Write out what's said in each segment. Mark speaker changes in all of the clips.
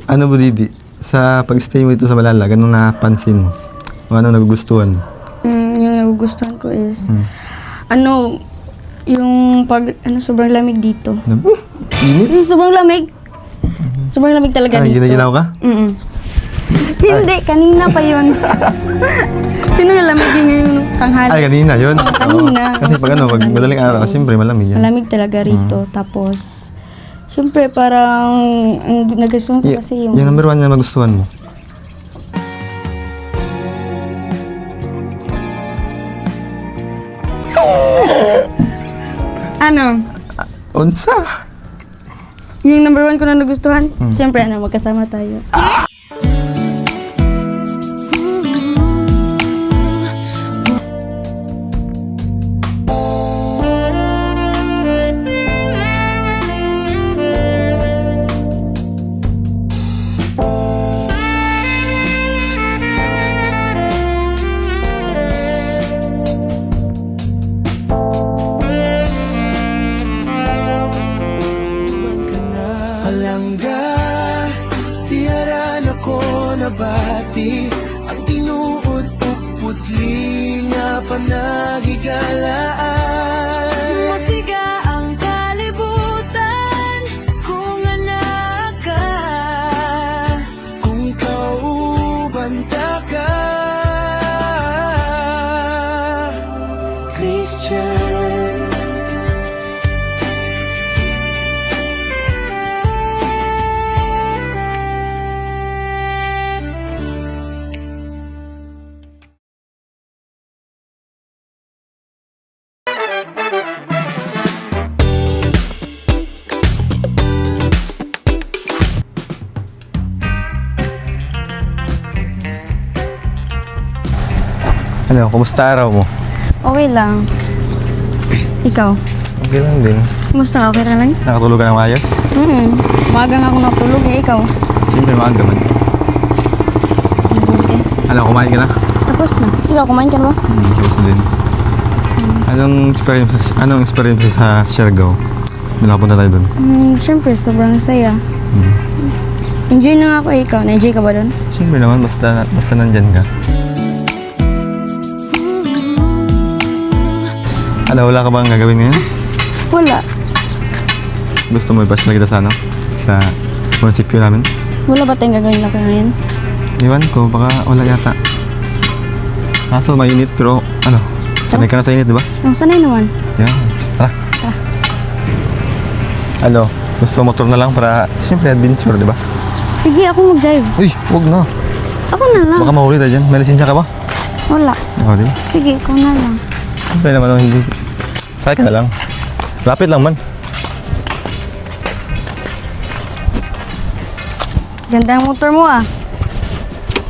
Speaker 1: Ano ba, Didi? Sa pag-stay mo dito sa Malalag, anong napansin mo? O anong nagugustuhan mo?
Speaker 2: Yung nagugustuhan ko is, yung sobrang lamig dito.
Speaker 1: Init?
Speaker 2: Yung sobrang lamig. Sobrang lamig talaga dito.
Speaker 1: Ginaginaw ka?
Speaker 2: Hindi, kanina pa yun. Sino nalamig yung tanghali?
Speaker 1: Ay, kanina yun.
Speaker 2: Kanina.
Speaker 1: Oo. Kasi pag pag madaling araw, siyempre malamig yan.
Speaker 2: Malamig talaga rito. Tapos, siyempre parang, ang nagustuhan ko kasi yung...
Speaker 1: Yung number 1 na magustuhan mo?
Speaker 2: Ano?
Speaker 1: Unsa?
Speaker 2: Yung number 1 ko na nagustuhan? Siyempre, magkasama tayo.
Speaker 3: Palangga, tiyaran ako nabati. Ang tinuod o putli nga panagigalaan.
Speaker 4: Masiga ang kalibutan kung anak ka.
Speaker 3: Kung ikaw banta ka, Christian.
Speaker 1: Ano, kumusta araw mo?
Speaker 2: Okay lang. Ikaw?
Speaker 1: Okay lang din.
Speaker 2: Kumusta ka? Okay lang?
Speaker 1: Nakatulog ka ng maayos?
Speaker 2: Umaga nga ako natulog ikaw?
Speaker 1: Siyempre, maaga man.
Speaker 2: Mabuti.
Speaker 1: Ano, kumain ka na?
Speaker 2: Tapos na. Ikaw, kumain ka na ba?
Speaker 1: Tapos na din. Anong experience sa Siargao? Doon nakapunta tayo doon.
Speaker 2: Siyempre, sobrang saya. Enjoy na nga ako ikaw. Na-enjoy ka ba doon?
Speaker 1: Siyempre naman, basta nandyan ka. Ano, wala ka bang gagawin ngayon?
Speaker 2: Wala.
Speaker 1: Gusto mo ipasyal kita sa ano? Sa munisipyo namin?
Speaker 2: Wala ba tayong gagawin na ngayon?
Speaker 1: Iwan ko, baka wala yata. Kaso mainit, pero ano? Sanay ka na sa init, di ba?
Speaker 2: Ang sanay naman.
Speaker 1: Yeah. Tara. Ano, gusto motor na lang para, siyempre, adventure, di ba?
Speaker 2: Sige, ako mag-drive.
Speaker 1: Uy, huwag na.
Speaker 2: Ako na lang.
Speaker 1: Baka mahuli tayo dyan. May lisensya ka ba?
Speaker 2: Wala.
Speaker 1: Oo, di ba?
Speaker 2: Sige, ikaw na lang.
Speaker 1: Siyempre naman, hindi. Sakay ka na lang. Lapit lang man.
Speaker 2: Ganda ang motor mo ah.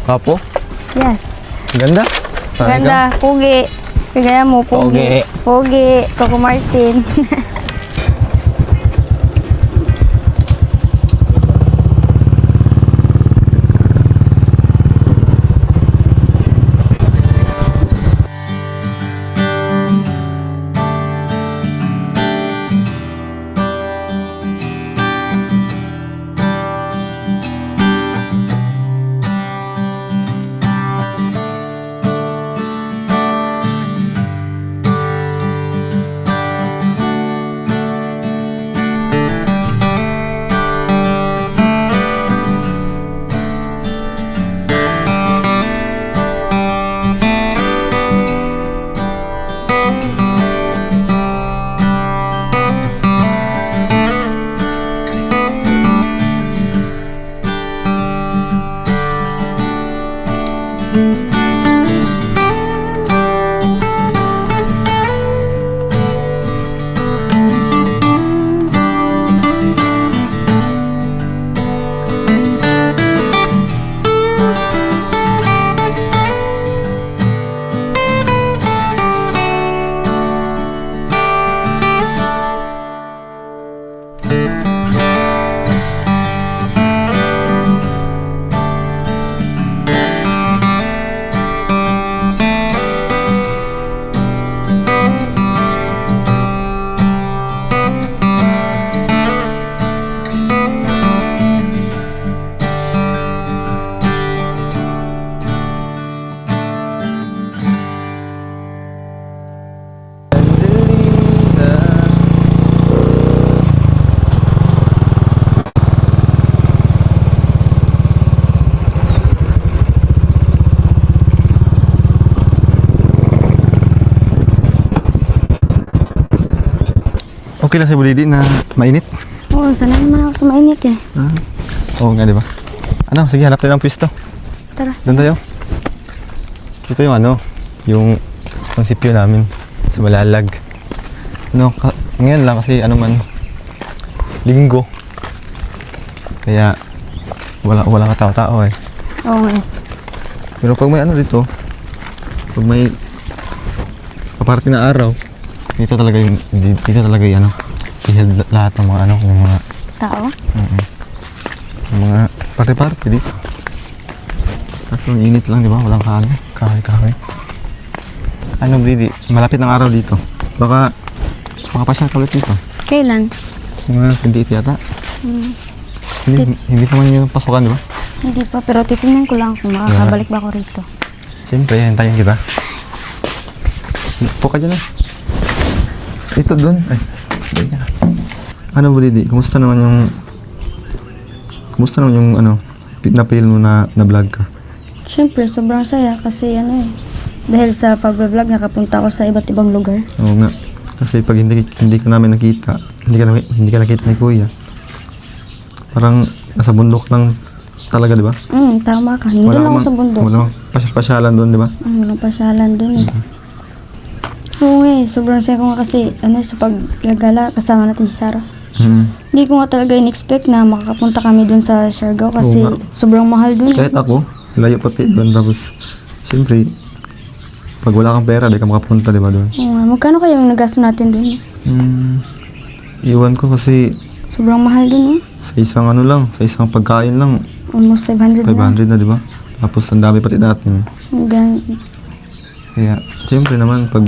Speaker 1: Kapo?
Speaker 2: Yes.
Speaker 1: Ganda.
Speaker 2: Ganda. Pugi. Kagaya mo, pugi. Pugi. Coco Martin.
Speaker 1: Okay lang sa Budidi na mainit.
Speaker 2: Oo, sanay naman ako sa mainit eh.
Speaker 1: Oo nga, di ba? Ano, sige, hanap tayo ng pwesto.
Speaker 2: Tara.
Speaker 1: Doon tayo. Ito yung ano, yung konsepyo namin sa Malalag. Ano, ngayon lang kasi ano man, linggo. Kaya, wala katao-tao eh.
Speaker 2: Oo nga eh.
Speaker 1: Pero pag may ano dito, pag may kaparte na araw, dito talaga yung ano, lahat ng mga ano, yung mga
Speaker 2: Tao?
Speaker 1: yung mga parte-parte dito. Kaso ang init lang, di ba? Walang kahoy. Ano, Brady? Malapit ng araw dito. Baka makapasya ka ulit dito.
Speaker 2: Kailan?
Speaker 1: Mga 28 yata. Hindi pa man yung pasukan, di ba?
Speaker 2: Hindi pa, pero titingnan ko lang kung makakabalik ba ako rito.
Speaker 1: Siyempre, hintayin kita. Po ka dyan ah. Ito doon. Ay, doon ka. Ano, Brady? Kumusta naman yung ano, napil mo na vlog ka?
Speaker 2: Siyempre, sobrang saya kasi ano eh. Dahil sa pag-vlog, nakapunta ako sa iba't ibang lugar.
Speaker 1: Oo nga. Kasi pag hindi ka namin nakita, hindi ka nakita ni Kuya, parang nasa bundok lang talaga, di ba?
Speaker 2: Tama ka. Hindi lang ako sa bundok.
Speaker 1: Wala mang pasyalan doon, di ba?
Speaker 2: Walang pasyalan dun eh. Oo nga eh, sobrang saya ko nga kasi ano, sa paggagala kasama natin si Sarah. Hindi ko nga talaga in-expect na makakapunta kami dun sa Siargao kasi
Speaker 1: Oo nga.
Speaker 2: sobrang mahal dun eh.
Speaker 1: Kahit ako, layo pati doon. Tapos, siyempre, pag wala kang pera, di ka makapunta, di ba doon?
Speaker 2: Oo nga, magkano kaya yung nagasto natin dun eh?
Speaker 1: Iwan ko kasi
Speaker 2: Sobrang mahal dun eh.
Speaker 1: sa isang ano lang, sa isang pagkain lang,
Speaker 2: Almost 500 na.
Speaker 1: 500 na, di ba? Tapos, ang dami pati natin. Kaya, siyempre naman, pag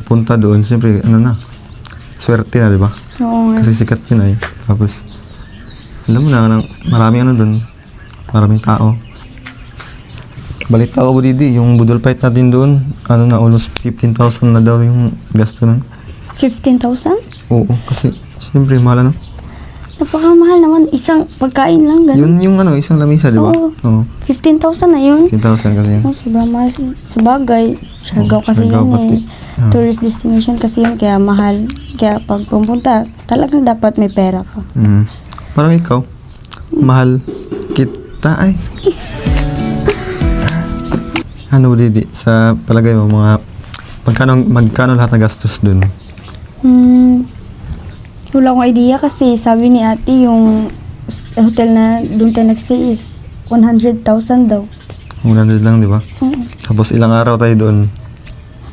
Speaker 1: punta doon, siyempre, ano na, swerte na, di ba?
Speaker 2: Oo nga.
Speaker 1: Kasi sikat yun ay. Tapos, alam mo na, maraming ano doon, maraming tao. Balita ko, Budidi, yung budol fight natin doon, ano na, almost 15,000 na daw yung gasto nun.
Speaker 2: 15,000?
Speaker 1: Oo, kasi, siyempre, mahal ano.
Speaker 2: Napakamahal naman. Isang pagkain lang, ganun.
Speaker 1: Yun yung ano, isang lamisa, di ba?
Speaker 2: Oo. 15,000 na yun.
Speaker 1: 15,000 kasi yun.
Speaker 2: Oh, sobrang mahal sa bagay. Siargao kasi
Speaker 1: Siargao
Speaker 2: yun
Speaker 1: pati.
Speaker 2: eh. Tourist destination kasi yun, kaya mahal. Kaya pag pumunta, talagang dapat may pera ka.
Speaker 1: Parang ikaw, mahal kita ay. Ano, Budidi, sa palagay mo, mga, magkano lahat ng gastos dun?
Speaker 2: Wala akong idea kasi sabi ni ate yung hotel na doon tayo nagstay is 100,000 daw.
Speaker 1: 100 lang, di ba?
Speaker 2: Oo.
Speaker 1: Tapos ilang araw tayo doon.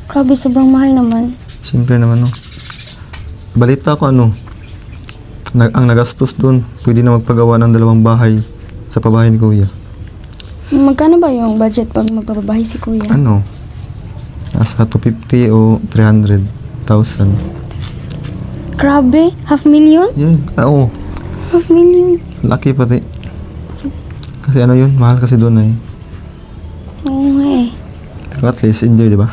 Speaker 2: Grabe, sobrang mahal naman.
Speaker 1: Siyempre naman, no. Balita ko, ano, ang nagastos doon, pwede na magpagawa ng 2 bahay sa pabahay ni Kuya.
Speaker 2: Magkano ba yung budget pag magpapabahay si kuya?
Speaker 1: Ano? Nasa 250 o 300,000.
Speaker 2: Grabe, 500,000?
Speaker 1: Yan, oo.
Speaker 2: 500,000?
Speaker 1: Laki pati. Kasi ano yun, mahal kasi doon ay.
Speaker 2: Oo nga eh.
Speaker 1: Pero at least enjoy, di ba?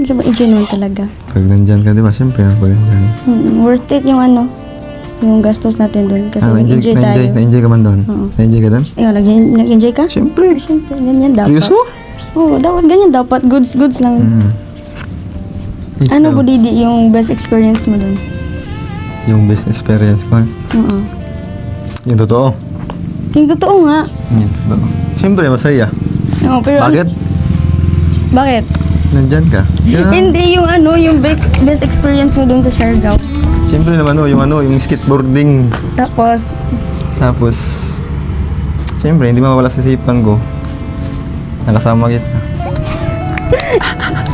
Speaker 2: Sobrang enjoy naman talaga.
Speaker 1: Pag nandyan ka, di ba? Siyempre, pag nandyan.
Speaker 2: Worth it yung ano, yung gastos natin doon. Kasi nag-enjoy tayo.
Speaker 1: Na-enjoy ka man doon?
Speaker 2: Oo.
Speaker 1: Na-enjoy ka doon?
Speaker 2: Ayun, nag-enjoy ka?
Speaker 1: Siyempre.
Speaker 2: Siyempre, ganyan dapat.
Speaker 1: Seryoso?
Speaker 2: Oo, dapat ganyan. Dapat goods lang. Ano
Speaker 1: Ikaw,
Speaker 2: po, Didi, yung best experience mo doon?
Speaker 1: yung best experience ko.
Speaker 2: Oo.
Speaker 1: Yung totoo.
Speaker 2: Yung totoo nga.
Speaker 1: Yung totoo. Siyempre, masaya.
Speaker 2: Oo, pero
Speaker 1: Bakit?
Speaker 2: Bakit?
Speaker 1: Nandyan ka. Yeah.
Speaker 2: Hindi yung ano, yung best experience mo doon sa Siargao.
Speaker 1: Siyempre naman, yung skateboarding.
Speaker 2: Tapos,
Speaker 1: siyempre, hindi mawala sa isipan ko. Nakasama kita.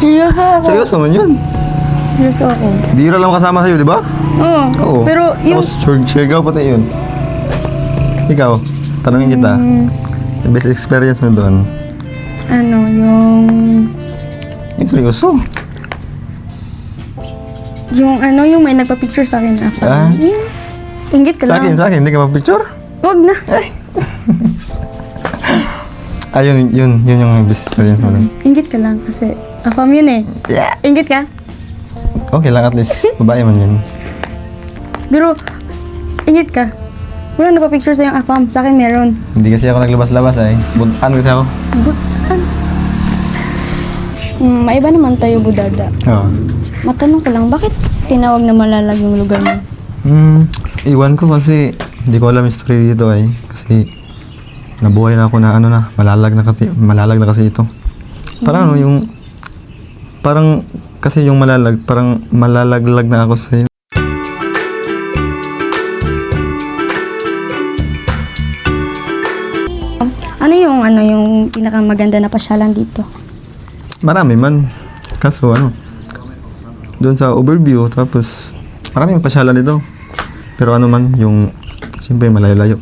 Speaker 2: seryoso ako.
Speaker 1: Seryoso man yun.
Speaker 2: Seryoso ako.
Speaker 1: Bira lang kasama sa'yo, di ba?
Speaker 2: Oo.
Speaker 1: Oo.
Speaker 2: Pero yung...
Speaker 1: Tapos, Siargao pati yun. Ikaw, tanongin kita. Yung best experience mo doon.
Speaker 2: Ano, yung...
Speaker 1: Yung seryoso.
Speaker 2: Yung ano, yung may nagpa-picture sa akin.
Speaker 1: Ah?
Speaker 2: Inggit ka
Speaker 1: Sa
Speaker 2: lang.
Speaker 1: akin, hindi ka mag-picture?
Speaker 2: Wag na.
Speaker 1: Yun yung best experience mo doon.
Speaker 2: Inggit ka lang kasi afam yun eh.
Speaker 1: Yeah.
Speaker 2: Inggit ka?
Speaker 1: Okay lang, at least. Babae man yun.
Speaker 2: Pero, inggit ka. Wala nagpa-picture sa yung afam. Sa akin meron.
Speaker 1: Hindi kasi ako naglabas-labas ay. Butaan kasi ako.
Speaker 2: Butan. Maiba naman tayo, budada.
Speaker 1: Oo.
Speaker 2: Matanong ko lang, bakit tinawag na Malalag yung lugar mo?
Speaker 1: Iwan ko kasi hindi ko alam yung story dito ay. Kasi nabuhay na ako na ano na, malalag na kasi ito. Parang ano yung, parang kasi yung malalag, parang malalaglag na ako sa'yo.
Speaker 2: Ano yung pinakamaganda na pasyalan dito?
Speaker 1: Marami man. Kaso ano, doon sa overview, tapos maraming pasyalan dito. Pero ano man, yung siyempre malayo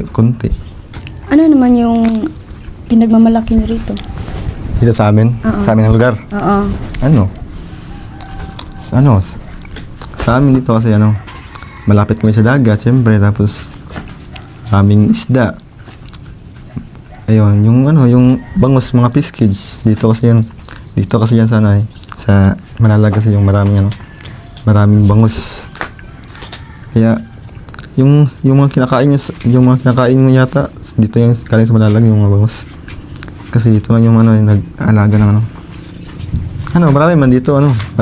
Speaker 1: konti.
Speaker 2: Ano naman yung pinagmamalaki nyo rito?
Speaker 1: Dito sa amin, sa amin ang lugar.
Speaker 2: Oo.
Speaker 1: Sa amin dito kasi ano, malapit kami sa dagat, siyempre, tapos maraming isda. Ayun, yung bangus, mga fish dito kasi yan sana eh. Sa Malalag kasi yung maraming bangus. Kaya yung mga kinakain mo yata dito yung galing sa Malalag yung mga bangus. Kasi dito lang yung nag-aalaga ng marami man dito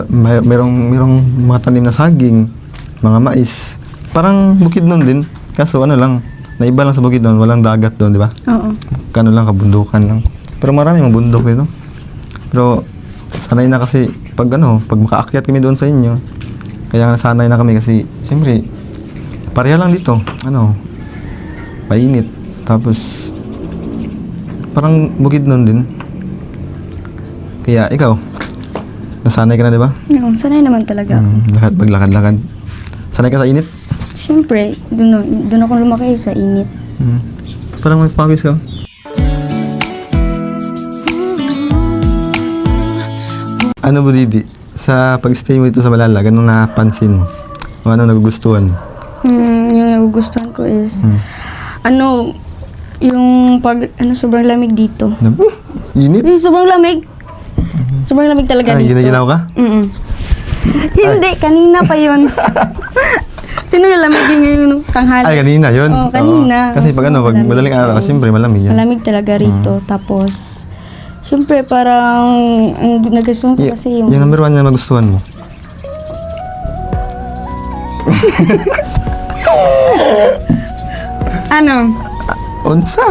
Speaker 1: merong mga tanim na saging, mga mais. Parang bukid nun din. Kaso lang, naiba lang sa bukid nun, walang dagat doon, di ba?
Speaker 2: Oo.
Speaker 1: Kano lang, kabundukan lang. Pero marami mga bundok dito. Pero sanay na kasi pag makaakyat kami doon sa inyo. Kaya sanay na kami kasi siyempre pareha lang dito. Mainit. Tapos parang bukid nun din. Kaya ikaw, nasanay ka na, di ba?
Speaker 2: Oo, sanay naman talaga.
Speaker 1: Maglakad-lakad. Sanay ka sa init?
Speaker 2: Siyempre, doon ako lumaki sa init.
Speaker 1: Parang may pawis ka. Ano ba, Didi? Sa pag-stay mo dito sa Malalag, anong napansin mo? O ano nagugustuhan?
Speaker 2: Yung nagugustuhan ko is, yung sobrang lamig dito.
Speaker 1: Init?
Speaker 2: Yung sobrang lamig. Sobrang lamig talaga dito.
Speaker 1: Ginaginaw ka?
Speaker 2: Hindi, kanina pa yun. Sino nalamigin ngayon tanghali?
Speaker 1: Ay, kanina yun?
Speaker 2: Oo, kanina.
Speaker 1: Kasi pag madaling araw, siyempre malamig yan.
Speaker 2: Malamig talaga rito. Tapos, siyempre parang, ang nagustuhan ko kasi yung...
Speaker 1: Yung number 1 na magustuhan mo? Unsa?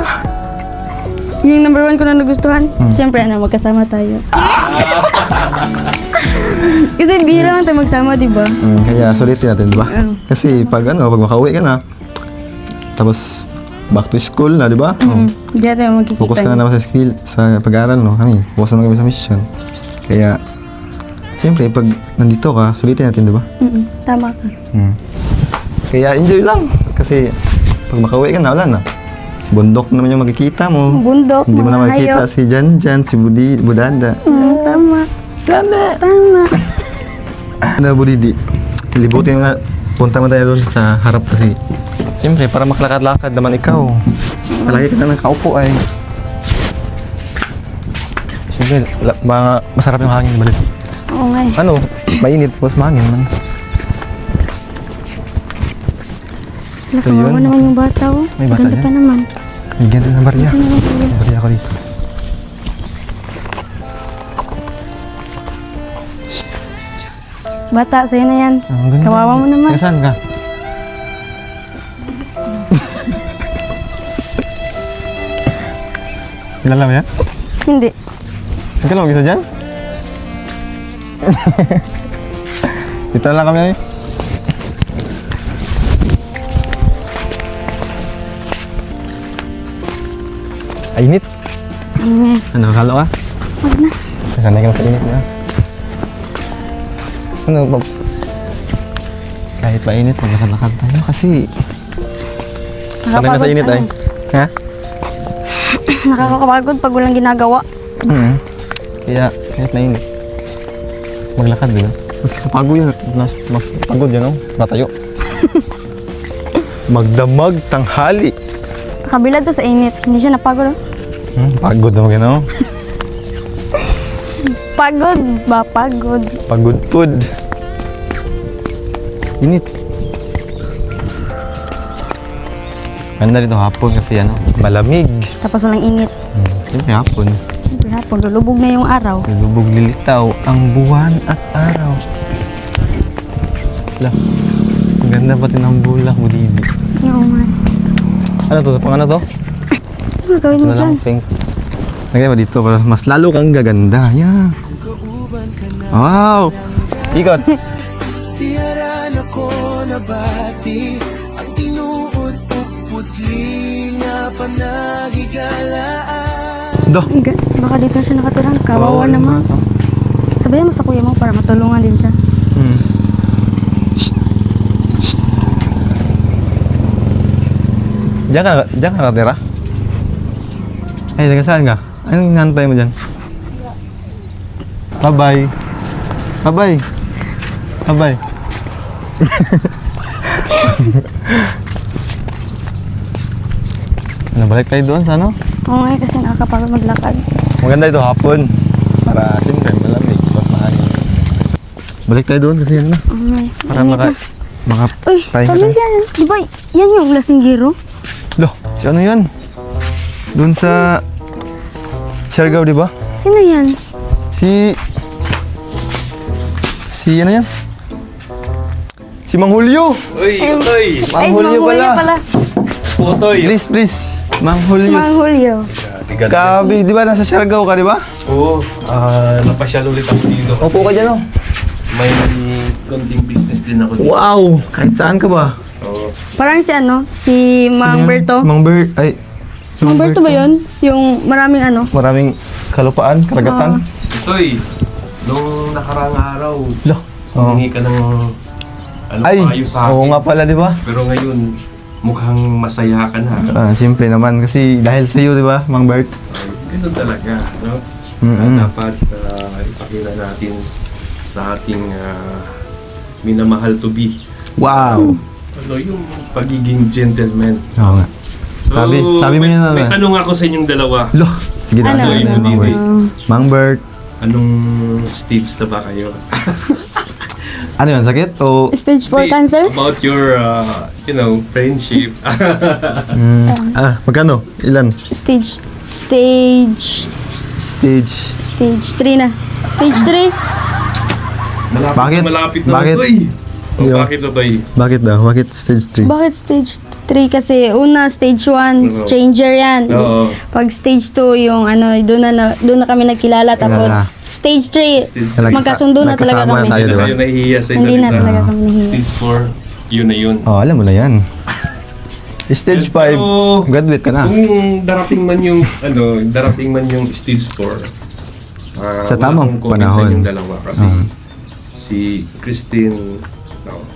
Speaker 2: Yung number 1 ko na nagustuhan, siyempre magkasama tayo. Kasi bihira lang tayo magsama, di ba?
Speaker 1: Kaya sulitin natin, di ba? Kasi pag makauwi ka na, tapos back to school na, di ba?
Speaker 2: Hindi tayo magkikita.
Speaker 1: Focus ka na naman sa pag-aaral, no? Focus na kami sa mission. Kaya, siyempre, pag nandito ka, sulitin natin, di ba?
Speaker 2: Tama ka.
Speaker 1: Kaya enjoy lang. Kasi pag makauwi ka na, wala na. Bundok naman yung makikita mo.
Speaker 2: Bundok,
Speaker 1: Hindi mo na
Speaker 2: mga
Speaker 1: makikita
Speaker 2: hayop.
Speaker 1: si Janjan, si Budada.
Speaker 2: Tama.
Speaker 1: Tama. Budidi, libutin nga. Punta mo tayo doon sa harap kasi. Siyempre, para makalakad-lakad naman ikaw. Palagi ka na nakaupo ay. Siyempre, masarap yung hangin balik.
Speaker 2: Oo nga eh.
Speaker 1: Mainit, tapos mahangin man.
Speaker 2: Nakawawa
Speaker 1: yun.
Speaker 2: naman yung bata, oh.
Speaker 1: May bata
Speaker 2: Ganda
Speaker 1: yan.
Speaker 2: pa naman.
Speaker 1: May ganda ng barya. Barya ako dito.
Speaker 2: Bata, sa'yo na yan.
Speaker 1: Ang ganda.
Speaker 2: Kawawa mo naman.
Speaker 1: Taga saan ka? Kilala mo yan?
Speaker 2: Hindi.
Speaker 1: Ikaw lang mag-isa dyan? Dito na lang kami ay. Init. Halo ka?
Speaker 2: Wag na.
Speaker 1: Sanay ka na sa init na. Kahit mainit, maglakad-lakad tayo kasi sanay na sa init ay. Ha?
Speaker 2: Nakakapagod pag walang ginagawa.
Speaker 1: Kaya kahit mainit, maglakad din. Mas pagod yan. Mas pagod yan, matayo. Magdamag tanghali.
Speaker 2: Kabila to sa init. Hindi siya napagod, oh.
Speaker 1: Pagod naman yan,
Speaker 2: Pagod ba? Pagod.
Speaker 1: Pagod food. Init. Ganda dito hapon kasi malamig.
Speaker 2: Tapos walang init.
Speaker 1: Siyempre hapon.
Speaker 2: Siyempre hapon, lulubog na yung araw.
Speaker 1: Lulubog lilitaw ang buwan at araw. Ala, ang ganda pati ng bulak mo dito.
Speaker 2: Oo nga.
Speaker 1: Ano to? Pang ano to?
Speaker 2: Ano gagawin
Speaker 1: Ito
Speaker 2: mo
Speaker 1: na
Speaker 2: dyan?
Speaker 1: lang, pink. Lagay mo dito para mas lalo kang gaganda. Yeah. Wow! Ikot!
Speaker 3: Tiyaran ako nabati ang tinuod o pudli nga panagigalaan.
Speaker 1: Do!
Speaker 2: Baka dito siya nakatira. Kawawa naman.
Speaker 1: to.
Speaker 2: Sabayan mo sa kuya mo para matulungan din siya.
Speaker 1: Hmm. Shh. Shh. Diyan ka nakatira? Ay, taga saan ka? Anong hinahantay mo dyan? Bye-bye. Bye-bye. Bye-bye. Ano, balik tayo doon sa ano?
Speaker 2: Oo nga kasi nakakapagod maglakad.
Speaker 1: Maganda ito hapon. Para siyempre malamig. Tapos mahangin. Balik tayo doon kasi ano na.
Speaker 2: Oo nga.
Speaker 1: Para
Speaker 2: Ingat na. Uy,
Speaker 1: pahinga tayo.
Speaker 2: pamilya. Di ba yan yung lasinggero?
Speaker 1: Loh, si ano yan? Doon sa Siargao, di ba?
Speaker 2: Sino yan?
Speaker 1: Si ano yan? Si Mang Julio!
Speaker 5: Uy, Utoy!
Speaker 1: Mang Julio pala!
Speaker 5: Utoy!
Speaker 1: Please! Mang Julio!
Speaker 2: Mang Julio.
Speaker 1: Kabi, di ba? Nasa Siargao ka, di ba?
Speaker 5: Oo, napasyal ulit ako dito.
Speaker 1: Opo ka dyan, oh.
Speaker 5: May konting business din ako dito.
Speaker 1: Wow! Kahit saan ka ba?
Speaker 5: Oo.
Speaker 2: Parang si ano? Si Mang
Speaker 1: Sino yan?
Speaker 2: Berto.
Speaker 1: Si Mang Bert. Ay. Si
Speaker 2: Mang Berto ba yun? Yung maraming ano?
Speaker 1: Maraming kalupaan, karagatan.
Speaker 5: Utoy, nung nakaraang araw,
Speaker 1: Loh. Oh.
Speaker 5: humingi ka ng
Speaker 1: Ay,
Speaker 5: payo sa
Speaker 1: oo
Speaker 5: akin.
Speaker 1: nga pala, di ba?
Speaker 5: Pero ngayon, mukhang masaya ka na.
Speaker 1: Siyempre naman, kasi dahil sa iyo, di ba, Mang Bert?
Speaker 5: Ganun talaga, no?
Speaker 1: Mm-mm.
Speaker 5: Dapat ipakita natin sa ating minamahal to be.
Speaker 1: Wow!
Speaker 5: Ano yung pagiging gentleman.
Speaker 1: Oo nga. Sabi mo
Speaker 5: may,
Speaker 1: yun na.
Speaker 5: may tanong ako sa inyong dalawa.
Speaker 1: Loh, sige na.
Speaker 2: Ano?
Speaker 5: Ano?
Speaker 1: Mang Bert. Mang Bert.
Speaker 5: Anong stage na ba kayo?
Speaker 1: Ano yun, sakit? O,
Speaker 2: Stage 4
Speaker 5: Hindi,
Speaker 2: cancer?
Speaker 5: About your, friendship.
Speaker 1: magkano? Ilan?
Speaker 2: Stage 3 na. Stage 3?
Speaker 1: Bakit?
Speaker 5: Malapit na.
Speaker 1: Bakit?
Speaker 5: Uy! So,
Speaker 1: Yo.
Speaker 5: bakit na tayo?
Speaker 1: Bakit daw? Bakit stage 3?
Speaker 2: Bakit stage 3? Kasi una, stage 1,
Speaker 5: Oo.
Speaker 2: stranger yan.
Speaker 5: Oo.
Speaker 2: Pag stage 2, yung ano, doon na kami nagkilala. Tapos
Speaker 1: Kilala.
Speaker 2: stage 3,
Speaker 5: Stage
Speaker 2: magkasundo na talaga
Speaker 1: nagkasama
Speaker 2: kami.
Speaker 1: na tayo,
Speaker 5: Hindi
Speaker 1: di
Speaker 5: na
Speaker 1: ba?
Speaker 5: kayo nahihiya sa isa't
Speaker 2: Hindi na
Speaker 5: isa.
Speaker 2: talaga kami nahihiya.
Speaker 5: Stage 4, yun na yun.
Speaker 1: Oh, alam mo na yan. Stage 5,
Speaker 5: Pero,
Speaker 1: graduate ka na.
Speaker 5: Kung darating man yung stage 4,
Speaker 1: Sa
Speaker 5: wala
Speaker 1: tamang
Speaker 5: akong comment sa
Speaker 1: panahon.
Speaker 5: inyong dalawa kasi si Christine,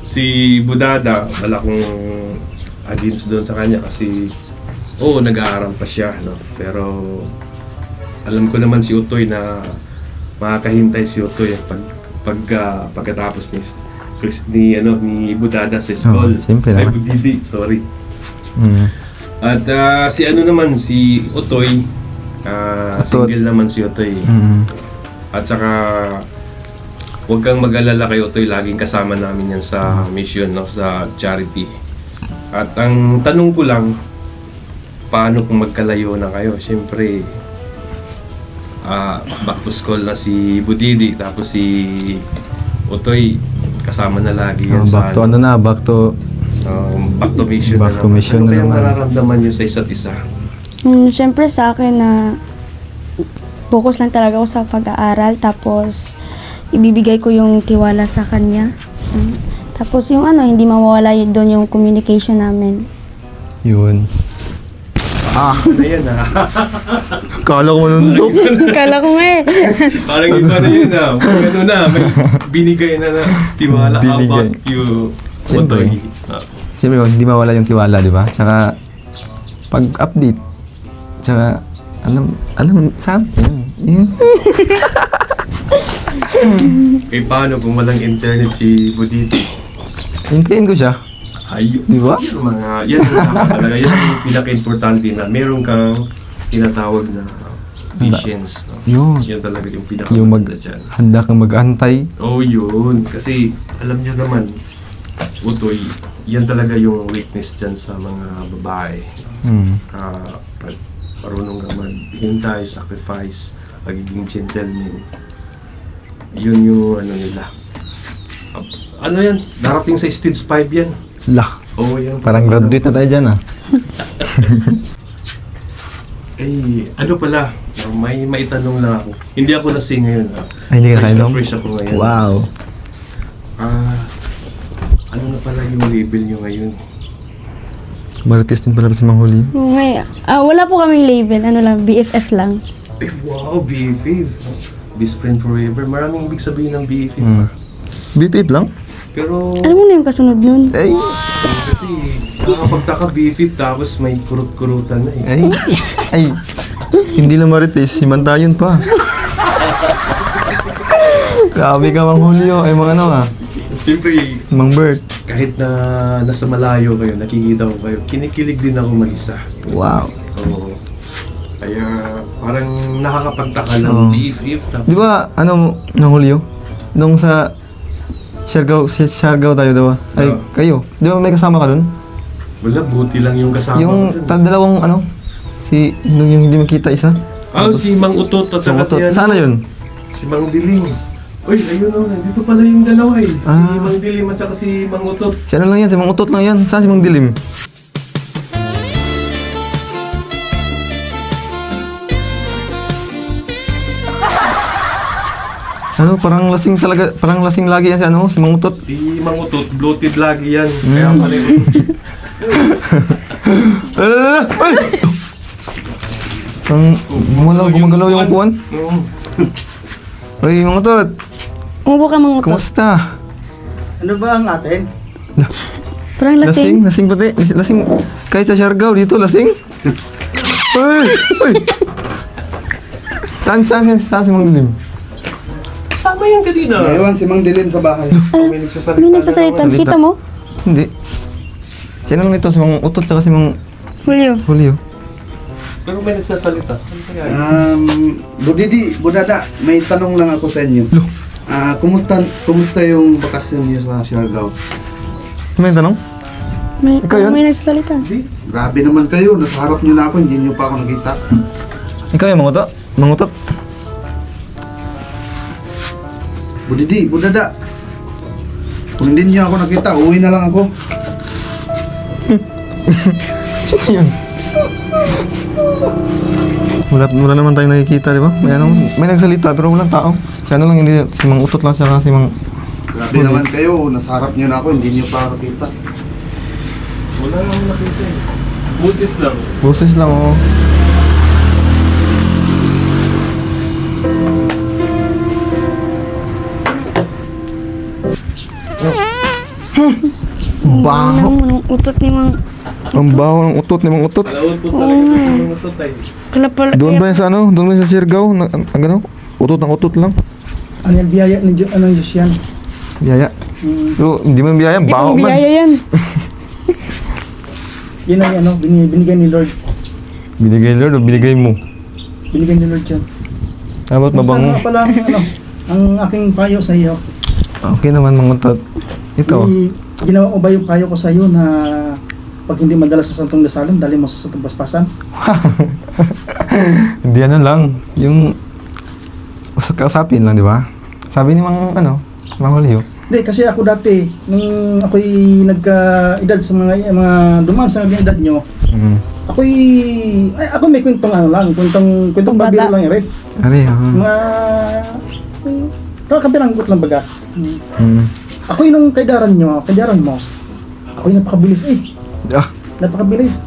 Speaker 5: si Budada, wala akong against doon sa kanya kasi nag-aaral pa siya, no? Pero alam ko naman si Utoy na makakahintay si Utoy pagkatapos ni Budada sa school.
Speaker 1: siyempre
Speaker 5: Ay,
Speaker 1: naman.
Speaker 5: Budidi, sorry.
Speaker 1: Mm.
Speaker 5: At si Utoy,
Speaker 1: Utot.
Speaker 5: single naman si Utoy.
Speaker 1: Mm.
Speaker 5: At saka, huwag kang mag-alala kay Utoy, laging kasama namin yan sa mission, no? Sa charity. At ang tanong ko lang, paano kung magkalayo na kayo? Siyempre, back to school na si Budidi, tapos si Utoy, kasama na lagi yan
Speaker 1: Back to ano na, back to
Speaker 5: back to mission
Speaker 1: Back
Speaker 5: na
Speaker 1: to
Speaker 5: naman.
Speaker 1: mission
Speaker 5: Ano
Speaker 1: na
Speaker 5: kayang
Speaker 1: naman.
Speaker 5: nararamdaman nyo sa isa't isa?
Speaker 2: Siyempre sa akin na focus lang talaga ako sa pag-aaral. Tapos ibibigay ko yung tiwala sa kanya. Tapos yung hindi mawawala doon yung communication namin.
Speaker 1: yun.
Speaker 5: Ano yan
Speaker 1: Kala ko manuntok.
Speaker 2: Kala ko nga eh.
Speaker 5: Parang iba na yun may binigay na tiwala. How
Speaker 1: Binigay.
Speaker 5: about you,
Speaker 1: Siyempre.
Speaker 5: Utoy?
Speaker 1: Siyempre, hindi mawala yung tiwala, di ba? Tsaka, pag-update, tsaka, alam, something. Yun.
Speaker 5: Paano kung walang internet si Buditi?
Speaker 1: Hintayin ko siya.
Speaker 5: Ayun.
Speaker 1: Di ba?
Speaker 5: Yan talaga. Yan ang pinaka-importante na meron kang tinatawag na patience. No?
Speaker 1: Yun.
Speaker 5: Yan talaga yung
Speaker 1: Yung
Speaker 5: pinaka-maganda dyan.
Speaker 1: handa kang mag-antay.
Speaker 5: Yun. Kasi alam nyo naman, Utoy, yan talaga yung weakness dyan sa mga babae.
Speaker 1: Mm.
Speaker 5: Marunong ka maghintay, sacrifice, pagiging gentleman. Yun yung nila. Ano yan? Darating sa stage 5 yan.
Speaker 1: Lah,
Speaker 5: Oo, yan.
Speaker 1: parang graduate na tayo dyan ah.
Speaker 5: Eh, ano pala? May maitanong lang ako. Hindi ako lasing ngayon.
Speaker 1: Ay, hindi ka
Speaker 5: Fresh na
Speaker 1: nakainom?
Speaker 5: fresh ako ngayon.
Speaker 1: Wow.
Speaker 5: Ano na pala yung label nyo ngayon?
Speaker 1: Marites din pala ito si Mang Julio.
Speaker 2: Wala po kaming label. Ano lang, BFF lang.
Speaker 5: Eh, wow, BFF. Best friend forever. Maraming ibig sabihin ng BFF.
Speaker 1: Hmm. BPF lang?
Speaker 5: Pero,
Speaker 2: Alam mo na yung kasunod nun?
Speaker 1: Ay,
Speaker 5: kasi, nakakapagtaka BFF tapos may kurut-kurutan na eh.
Speaker 1: ay. Hindi lang Marites, si Mantayon pa. Grabe ka Mang Julio. Ay, mga ano ah.
Speaker 5: Siyempre,
Speaker 1: Mang Bert.
Speaker 5: kahit na nasa malayo kayo, nakikita ko kayo, kinikilig din ako mag-isa.
Speaker 1: Wow.
Speaker 5: Oo. Kaya parang nakakapagtaka ng
Speaker 1: Oo.
Speaker 5: BFF. Tapos,
Speaker 1: Di ba, ano, Mang Julio? Nung sa Siargao tayo daw ah. Ay,
Speaker 5: Oo.
Speaker 1: kayo. Di ba may kasama ka dun?
Speaker 5: wala, buti lang yung kasama
Speaker 1: Yung
Speaker 5: ko dun.
Speaker 1: dalawang ano, nung yung hindi makita isa.
Speaker 5: Si Mang Utot at saka si ano,
Speaker 1: Sana yun?
Speaker 5: si Mang Dilim. Uy, ayun o, nandito pala yung dalawa eh. Si
Speaker 1: Ah.
Speaker 5: Mang Dilim at saka si Mang Utot.
Speaker 1: Si ano lang yan, si Mang Utot lang yan. Saan si Mang Dilim? Ano, parang lasing talaga, parang lasing lagi yan si ano, si Mang Utot.
Speaker 5: Si Mang Utot, bloated lagi yan.
Speaker 1: Hmm.
Speaker 5: Kaya pala yun.
Speaker 1: Ay! Parang gumagalaw yung upuan.
Speaker 5: Oo.
Speaker 1: Uy, Mang Utot,
Speaker 2: Umubo ka mga utot.
Speaker 1: kumusta?
Speaker 6: Ano ba ang atin?
Speaker 2: Parang lasing.
Speaker 1: Lasing pati. Lasing. Kahit sa Siargao, dito, lasing. Uy! Uy! Saan si Mang Dilim?
Speaker 5: Kasama yan kanina.
Speaker 6: Ewan si Mang Dilim sa bahay.
Speaker 5: May nagsasalita.
Speaker 2: May nagsasalita.
Speaker 5: na naman.
Speaker 2: Kita mo?
Speaker 1: Hindi. Sino lang ito? Si Mang Utot saka si Mang
Speaker 2: Julio.
Speaker 1: Julio.
Speaker 5: Pero may nagsasalita. Ano kaya?
Speaker 6: Budidi, Budada, may tanong lang ako sa inyo. Kumusta yung bakasyon niyo sa Siargao?
Speaker 1: May tanong? Ikaw yun?
Speaker 2: May nagsasalita.
Speaker 6: Grabe naman kayo, nasa harap niyo na ako, hindi niyo pa ako nakita.
Speaker 1: Ikaw yung Mang Utot? Mang Utot?
Speaker 6: Budidi, Budada, kung hindi niyo ako nakita, uwi na lang ako.
Speaker 1: Sino yun? Wala naman tayong nakikita, di ba? May nagsalita pero walang tao. Si ano lang, hindi, si Mang Utot lang siya kasi Mang...
Speaker 6: Grabe naman kayo, nasa harap niyo na ako, hindi niyo pa ako nakita.
Speaker 5: Wala lang nakita eh. Boses lang.
Speaker 1: Boses lang, oh. Baho.
Speaker 2: Ang utot ni Mang...
Speaker 1: Ang baho ng utot ni Mang Utot.
Speaker 5: Laon po talaga sa Mang Utot ay.
Speaker 2: Kalapal.
Speaker 1: Doon ba yan sa ano? Doon ba yan sa Siargao? Ang ano? Utot ng utot lang.
Speaker 6: Ano yung biyaya ng Diyos yan?
Speaker 1: Biyaya. Pero hindi man biyaya, baho man.
Speaker 2: Biyaya yan.
Speaker 6: Yan ang ano, binigay ni Lord.
Speaker 1: Binigay Lord o binigay mo?
Speaker 6: Binigay ni Lord yan.
Speaker 1: Dapat mabango.
Speaker 6: Basta pala ang aking payo sa iyo.
Speaker 1: Okay naman Mang Utot. Ito.
Speaker 6: Ginawa mo ba yung payo ko sa iyo na pag hindi madala sa Santong Dasalan, dali mo sa Santong Baspasan?
Speaker 1: Hindi ano lang. Yung... Kausapin lang, di ba? Sabi ni Mang Julio.
Speaker 6: Hindi, kasi ako dati, nung ako'y nagka-edad sa mga dumaan sa edad nyo, ako may kwentong kwentong
Speaker 2: Bata.
Speaker 6: babiro lang yan,
Speaker 1: Ari,
Speaker 6: mga kapiranggot lang baga. Ako'y nung kaidaran mo, ako'y napakabilis napakabilis.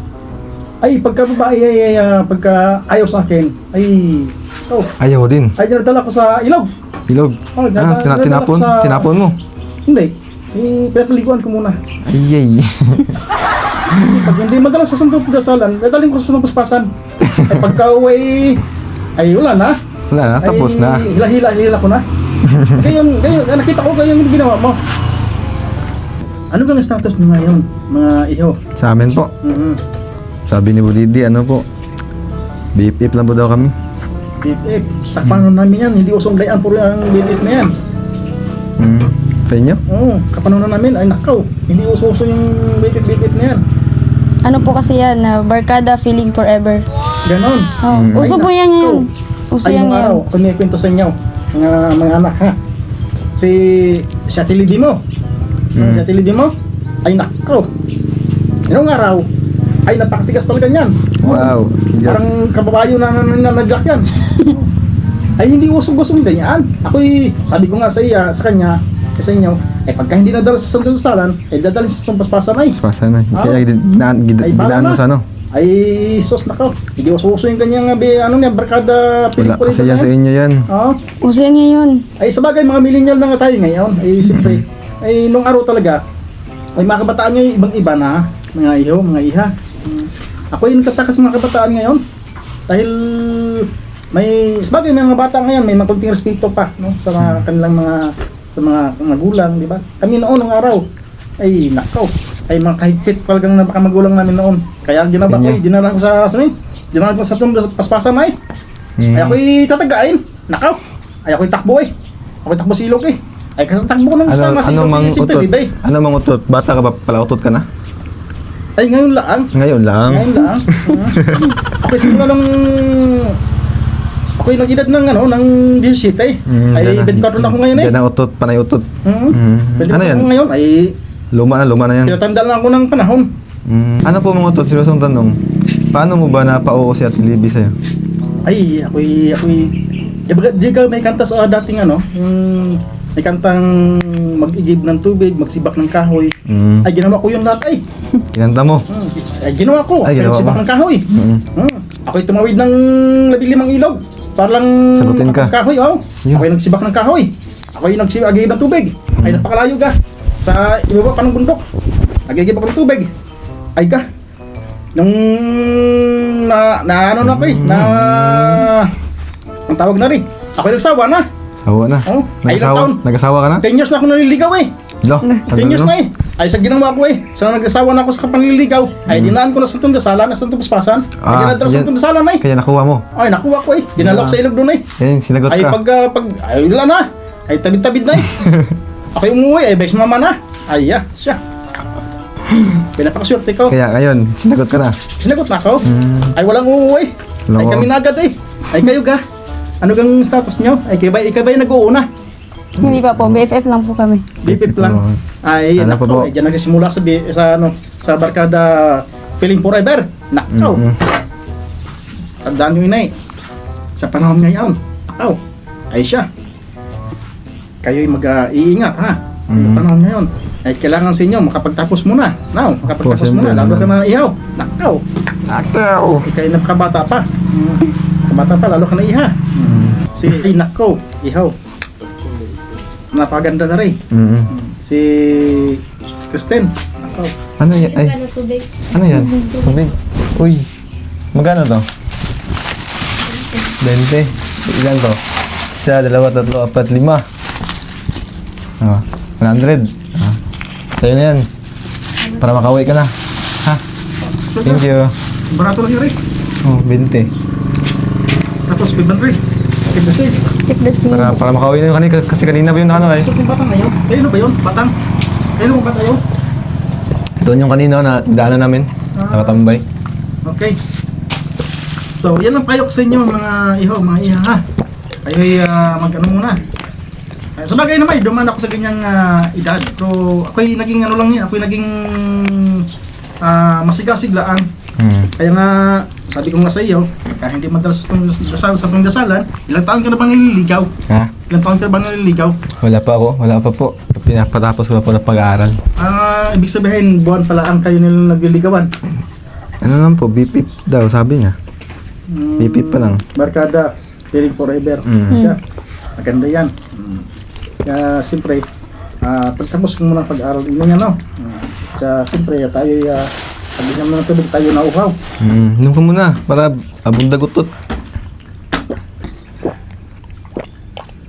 Speaker 6: Ay, pagka babae pagka ayaw sa akin,
Speaker 1: ayaw din.
Speaker 6: ay dinadala ko sa ilog.
Speaker 1: Ilog.
Speaker 6: Oh, dinadala
Speaker 1: Tinapon?
Speaker 6: ko sa-
Speaker 1: Tinapon mo?
Speaker 6: Hindi, pinapaliguan ko muna.
Speaker 1: Ayay.
Speaker 6: Kasi pag hindi madala sa Santong Dasalan, dadaling ko sa Santong Baspasan. Ay pagka uwi, ay wala na.
Speaker 1: Wala na, tapos
Speaker 6: Ay,
Speaker 1: na.
Speaker 6: Hila ko na. Ngayon, nakita ko yung ginawa mo. Ano bang status niyo ngayon, mga iho?
Speaker 1: Sa amin po. Sabi ni Budidi, ano po? BFF lang po daw kami.
Speaker 6: BFF, sakpanon namin yan, hindi usong gayan, puro ang BFF na yan.
Speaker 1: Sa inyo?
Speaker 6: Oo, kapanonan namin, ay nakaw, hindi uso-uso yung BFF na yan.
Speaker 2: Ano po kasi yan, na barkada feeling forever.
Speaker 6: Ganon.
Speaker 2: Oh, uso po yan yan. Uso
Speaker 6: Ay,
Speaker 2: yan
Speaker 6: nung
Speaker 2: yan.
Speaker 6: araw, ako may kwento sa inyo, mga anak ha. Si si Ate Liddy mo. Si Ate Liddy mo, ay nako. Yung araw, ay napakatigas talaga niyan.
Speaker 1: Wow. Yes.
Speaker 6: Parang kababayo na nanadyak yan. Ay hindi usog-usog ganyan. Ako'y, sabi ko nga sa kanya, sa inyo, ay pagka hindi nadala sa sandasalan, ay dadalhin sa itong paspasan ay.
Speaker 1: Pasa na.
Speaker 6: Ah.
Speaker 1: Kaya gidaan mo sa ano.
Speaker 6: Ay, sos nakaw. Hindi uso-uso yung kanyang, barkada
Speaker 1: Wala
Speaker 6: pelikula
Speaker 1: kasi yan sa inyo yan.
Speaker 6: Oo.
Speaker 2: Uso yan ngayon.
Speaker 6: Ay sabagay mga millennial na nga tayo ngayon. Ay siyempre, ay nung araw talaga, ay mga kabataan ngayon ibang iba na, mga iho, mga iha. Ako yung nagtatakas mga kabataan ngayon. Dahil may, sabagay mga bata ngayon, may makunting respeto pa no, sa mga kanilang mga magulang, di ba? Kami noon nung araw, ay nakaw, ay mga kahigpit talagang na baka magulang namin noon. Kaya ginawa ko, dinala ko sa dinala ko sa itong paspasan ay. Ay ako'y tatagain. Nakaw. Ay ako'y takbo eh. Ako'y takbo silog eh. Ay kasi takbo ko nang kasama silog si
Speaker 1: utot?
Speaker 6: Peliday.
Speaker 1: Ano mang utot? Bata ka ba? Pala utot ka na?
Speaker 6: Ay ngayon lang.
Speaker 1: Ngayon lang.
Speaker 6: Ngayon lang. Ako'y simula nung ako'y nag-edad ng ng 17 eh. Ay 24 na ako ngayon eh.
Speaker 1: Diyan ang utot, panay utot.
Speaker 6: Ano
Speaker 1: yan?
Speaker 6: ako ngayon ay
Speaker 1: Luma na yan.
Speaker 6: tinatanda lang ako ng panahon.
Speaker 1: Ano po mga utot? Seryosong tanong. Paano mo ba napauo si Ate Libby sa'yo?
Speaker 6: Ay ako'y di ka may kanta sa dating may kantang mag-igib ng tubig, magsibak ng kahoy. Ay ginawa ko yun lahat ay.
Speaker 1: Kinanta mo?
Speaker 6: Ay ginawa ko.
Speaker 1: Ay, ginawa
Speaker 6: Magsibak
Speaker 1: mo.
Speaker 6: ng kahoy. Ako'y tumawid ng 15 ilog. Para lang
Speaker 1: Sagutin ka.
Speaker 6: Kahoy, oh.
Speaker 1: Yeah.
Speaker 6: Ako'y nagsibak ng kahoy. Ako'y nagsibak ng tubig. Ay napakalayo ka. Sa ibaba pa ng bundok. Nagigib ako ng tubig. Ay ka. Nung ano na ko eh. Ang tawag na rin. Ako'y nagsawa na.
Speaker 1: Awa na.
Speaker 6: Oh, ay, ilang taon?
Speaker 1: Nag-asawa ka na?
Speaker 6: 10 years na ako naliligaw eh.
Speaker 1: Lo?
Speaker 6: 10 years na eh. Ay sa ginawa ko eh. So nag-asawa na ako sa panliligaw. Ay dinaan ko na sa itong dasalan, sa itong paspasan. Ay dinadala sa itong dasalan eh.
Speaker 1: Kaya nakuha mo?
Speaker 6: Ay nakuha ko eh. Dinala ko sa ilog doon eh.
Speaker 1: Yan, sinagot
Speaker 6: Ay
Speaker 1: ka.
Speaker 6: ay wala na. Ay tabid-tabid na eh. Ako'y umuwi ay best mama na. Ay siya. Pinapakaswerte ko.
Speaker 1: Kaya ngayon, sinagot ka na.
Speaker 6: Sinagot na ako. Ay walang uuwi. Ay
Speaker 1: Wala.
Speaker 6: kami na agad eh. Ay kayo ga. Ano gang status nyo? Ay ikabay nag-uuna.
Speaker 2: Hindi pa po, BFF lang po kami.
Speaker 6: BPP lang. Ay
Speaker 1: Ano pa po?
Speaker 6: nako. Ay diyan nagsisimula sa barkada Feeling Forever. Nakaw. Tandaan nyo yun eh. Sa panahon ngayon. Nakaw. Ay siya. Kayo'y mag-iingat ha. Sa panahon ngayon. Ay kailangan sa inyo makapagtapos muna. Now, makapagtapos
Speaker 1: siyempre
Speaker 6: muna. Lalo ka
Speaker 1: naman.
Speaker 6: na ihaw. Nakaw.
Speaker 1: Nakaw!
Speaker 6: Ikay napakabata pa. Kabata pa, lalo ka na iha. Si nako, ihaw. Napaganda na rin. Si Kristen. Nakaw.
Speaker 1: Ano yan? Ay, ano yan? Tubig. Uy, magkano to? 20. Ilan to? Isa, dalawa, tatlo, apat, lima. 100. Sa'yo na yan. Para makauwi ka na. Ha? Thank you.
Speaker 6: Barato lang yun rin.
Speaker 1: Oh, 20.
Speaker 6: Tapos, bibang rin. Bibang
Speaker 2: Take the change.
Speaker 1: Para makauwi na yung kanina. Kasi kanina pa yung ano eh.
Speaker 6: So, yung batang ngayon? Ayun ba yun? Batang? Ayun ba tayo?
Speaker 1: Doon yung kanina na daanan namin. Nakatambay.
Speaker 6: Okay. So, yan ang payo ko sa inyo mga iho, mga iha ha. Kayo'y mag-ano muna. Sa bagay naman, duman ako sa ganyang edad. Pero ako'y naging ano lang yan, ako'y naging masigasiglaan. Kaya nga, sabi ko nga sa iyo, kahit hindi madalas sa itong dasalan, ilang taon ka na bang nililigaw?
Speaker 1: Ha?
Speaker 6: Ilang taon ka na bang nililigaw?
Speaker 1: Wala pa ako. Wala pa po. Pinapatapos ko na po ng pag-aaral.
Speaker 6: Ibig sabihin, buwan pala ang kayo nilang nagliligawan.
Speaker 1: Ano lang po, BPIP daw, sabi niya. BPIP pa lang.
Speaker 6: Barkada, Feeling Forever. Siya. Maganda yan. Kaya siyempre, pagtapos ko muna pag-aaral ina niya, no? Siyempre, tayo sabi niya mga tubig, tayo na uhaw.
Speaker 1: Inom ko muna, para abunda gutot.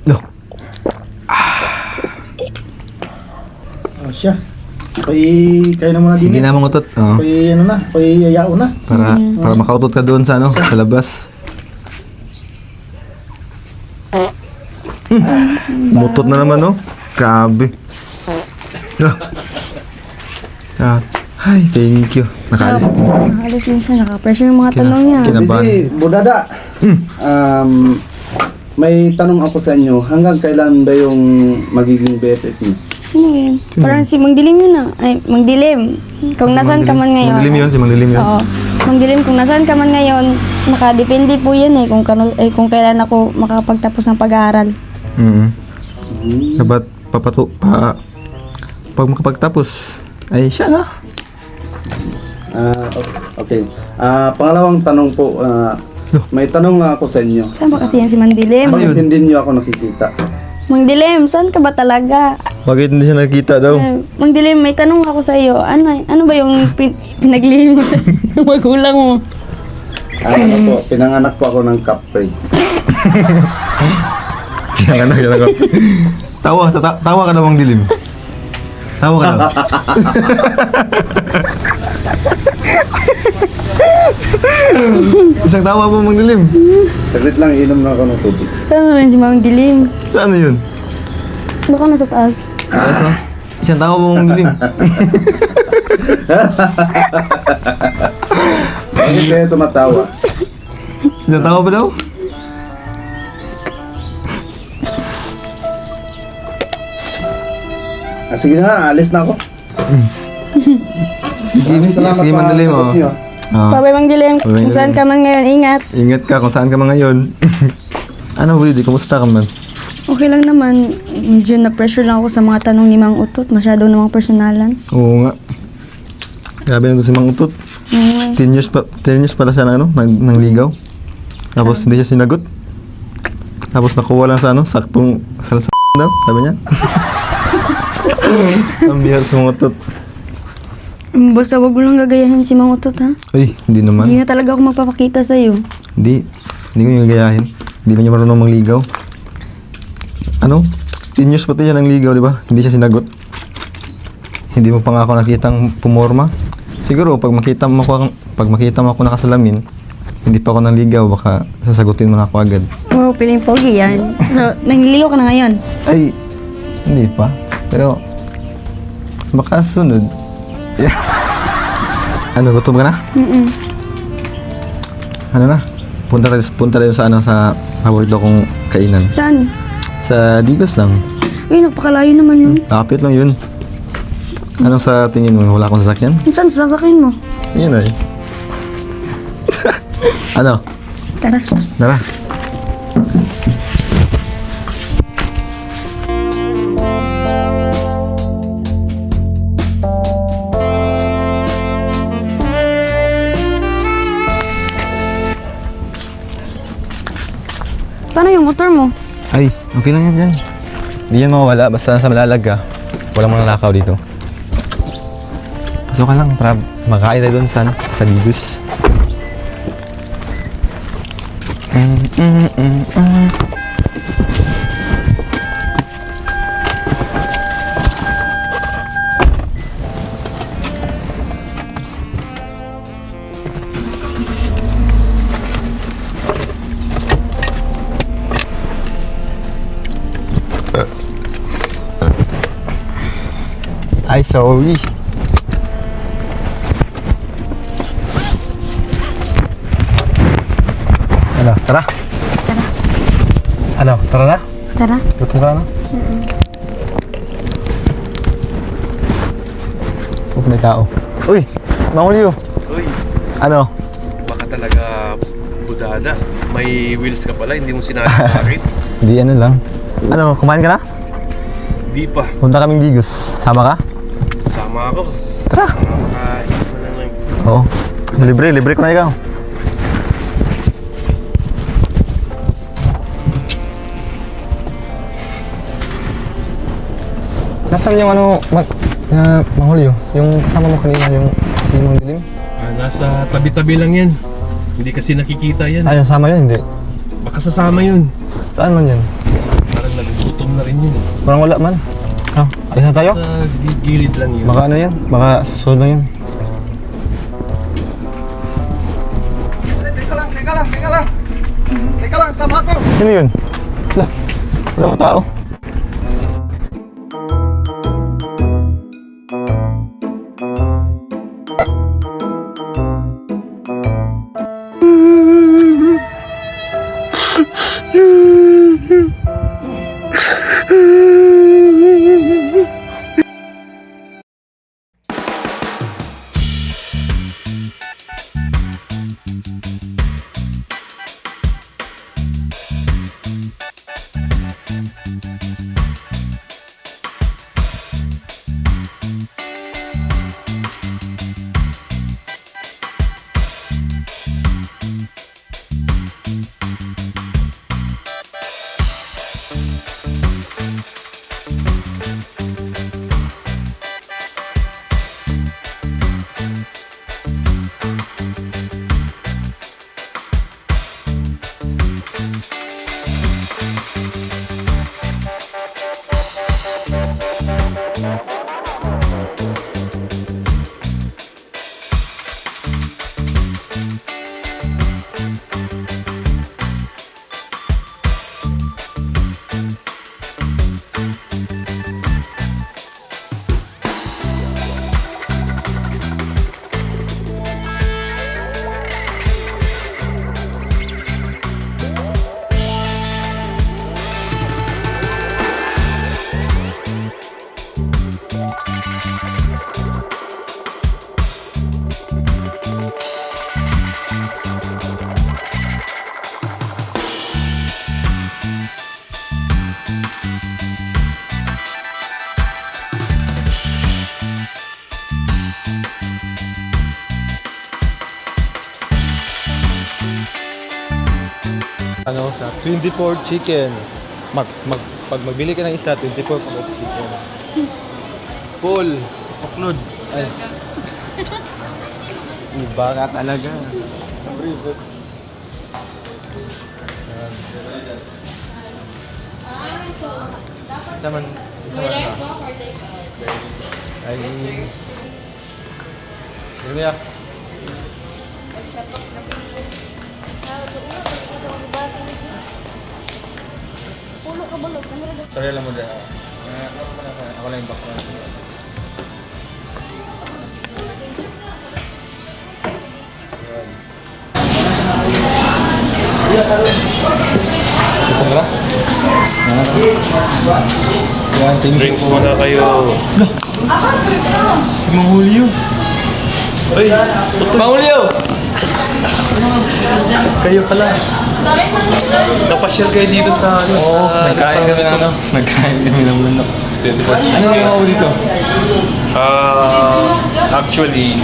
Speaker 1: No.
Speaker 6: Siya. Kayo na muna
Speaker 1: Sige
Speaker 6: din.
Speaker 1: na mga utot. Oo.
Speaker 6: Ko'y yayao na.
Speaker 1: Para makautot ka doon sa ano, sa labas. Butot na naman, no? Grabe. Ay, thank you. Nakaalis din.
Speaker 2: Nakalis din siya, naka-pressure yung mga tanong niya.
Speaker 1: Kinabahan.
Speaker 7: Hindi, Budada. May tanong ako sa inyo. Hanggang kailan ba yung magiging BFF niyo?
Speaker 2: Sino yun? Parang si Mang Dilim yun ah. Ay, Mang Dilim. Kung nasaan ka man
Speaker 1: Si
Speaker 2: ngayon.
Speaker 1: Mang Dilim yun, si Mang Dilim yun.
Speaker 2: Oo. Mang Dilim, kung nasaan ka man ngayon, nakadepende po yan eh kung kailan ako makapagtapos ng pag-aaral.
Speaker 1: Dapat pag makapagtapos, ay siya na.
Speaker 6: Okay. Pangalawang tanong po, may tanong nga ako sa inyo.
Speaker 2: Saan ba kasi yan si Mang Dilim?
Speaker 1: Ano yun?
Speaker 6: Bakit hindi niyo ako nakikita?
Speaker 2: Mang Dilim, saan ka ba talaga?
Speaker 1: Bakit hindi siya nakikita daw?
Speaker 2: Mang Dilim, may tanong ako sa iyo. Ano ba yung pinaglihim mo sa ng magulang mo?
Speaker 6: Ano po, pinanganak po ako ng Capri.
Speaker 1: Yan ako. Tawa ka daw, Mang Dilim. Tawa ka daw. Isang tawa po, Mang Dilim.
Speaker 6: Saglit lang, inom na ako ng tubig.
Speaker 2: Saan na rin si Mang Dilim?
Speaker 1: Saan na yun?
Speaker 2: Baka nasa taas.
Speaker 1: Taas na. Isang tawa po, Mang Dilim.
Speaker 6: Bakit kayo tumatawa?
Speaker 1: Isang tawa pa daw?
Speaker 6: Sige na, alis na ako.
Speaker 1: Sige,
Speaker 6: Maraming salamat
Speaker 1: sige,
Speaker 6: sa
Speaker 1: Mang Dilim.
Speaker 6: sagot
Speaker 1: Oh.
Speaker 6: niyo.
Speaker 2: Babay Mang Dilim,
Speaker 1: Babay,
Speaker 2: kung saan
Speaker 1: Mang
Speaker 2: ka man ngayon, ingat.
Speaker 1: Ingat ka kung saan ka man ngayon. Ano, Willie? Kumusta ka man?
Speaker 2: Okay lang naman. Medyo na-pressure lang ako sa mga tanong ni Mang Utot. Masyado namang personalan.
Speaker 1: Oo nga. Grabe na to si Mang Utot. 10 years pala siya na, nang ligaw. Tapos hindi siya sinagot. Tapos nakuha lang sa saktong sa daw, sabi niya. Ang bihar si Mang Utot.
Speaker 2: Basta wag mo lang gagayahin si Mang Utot, ha?
Speaker 1: Ay, hindi naman.
Speaker 2: Hindi na talaga ako magpapakita sa'yo.
Speaker 1: Hindi ko yung gagayahin. Hindi ba niya marunong mangligaw? 10 years pati siya nang ligaw, di ba? Hindi siya sinagot. Hindi mo pa nga ako nakitang pumorma. Siguro, pag makita mo ako nakasalamin, hindi pa ako nang ligaw, baka sasagutin mo na ako agad.
Speaker 2: Wow, piling pogi yan. So, nangliligaw ka na ngayon?
Speaker 1: Ay, hindi pa. Pero, baka sunod. Ano, gutom ka na? Ano na? Punta tayo sa sa paborito kong kainan.
Speaker 2: Saan?
Speaker 1: Sa Digos lang.
Speaker 2: Uy, napakalayo naman yun.
Speaker 1: Kapit lang yun. Anong sa tingin mo? Wala akong sasakyan?
Speaker 2: Saan sasakyan mo?
Speaker 1: Yun ay. Ano?
Speaker 2: Tara.
Speaker 1: Tara.
Speaker 2: Paano yung motor mo?
Speaker 1: Ay, okay lang yan dyan. Hindi yan mawawala. Basta sa Malalag ka, walang mga lakaw dito. Pasok ka lang para makain tayo doon sa Digos. Ay, sorry. Ano, tara? Ano, tara na?
Speaker 2: Tara.
Speaker 1: Gutom ka na? Oh, may tao. Uy, Mang Julio.
Speaker 5: Uy,
Speaker 1: Ano?
Speaker 5: baka talaga budada. May wheels ka pala, hindi mo sinabi sa akin.
Speaker 1: Di ano lang. Ano, kumain ka na?
Speaker 5: Di pa.
Speaker 1: Punta kaming Digos. Sama ka?
Speaker 5: Sama ako.
Speaker 1: Tara.
Speaker 5: Makakais mo na lang.
Speaker 1: Oo. Libre ko na ikaw. Nasaan yung Mang Julio? Yung kasama mo kanina, yung si Mang Dilim?
Speaker 5: Nasa tabi-tabi lang yan. Hindi kasi nakikita yan.
Speaker 1: Ay, sama yun, hindi.
Speaker 5: Baka sasama yun.
Speaker 1: Saan man yan?
Speaker 5: Parang nagugutom na rin yun.
Speaker 1: Parang wala man. Alis na tayo?
Speaker 5: Sa gilid lang yun.
Speaker 1: Baka ano yan? Baka susunod lang yun.
Speaker 6: Teka lang, sama ko!
Speaker 1: Sino yun? Wala mga tao. Ano, sa 24 chicken. Pag magbili ka ng isa, 24 pa chicken. Full. Tuklod. Ay. Iba ka talaga. Saman na. Ay. Ano
Speaker 2: Pulo ka bulog.
Speaker 1: Sorry lang mo dyan. Ako lang yung background. Ito na? Yan, thank you
Speaker 5: Drinks
Speaker 1: po.
Speaker 5: muna kayo.
Speaker 1: Si Mang Julio.
Speaker 5: Uy,
Speaker 1: Mang Julio!
Speaker 5: kayo pala. Napasyal kayo dito sa ano?
Speaker 1: Oo,
Speaker 5: sa
Speaker 1: nagkain kami ng ano. Nagkain kami ng manok. Ano ginawa mo dito?
Speaker 5: Actually,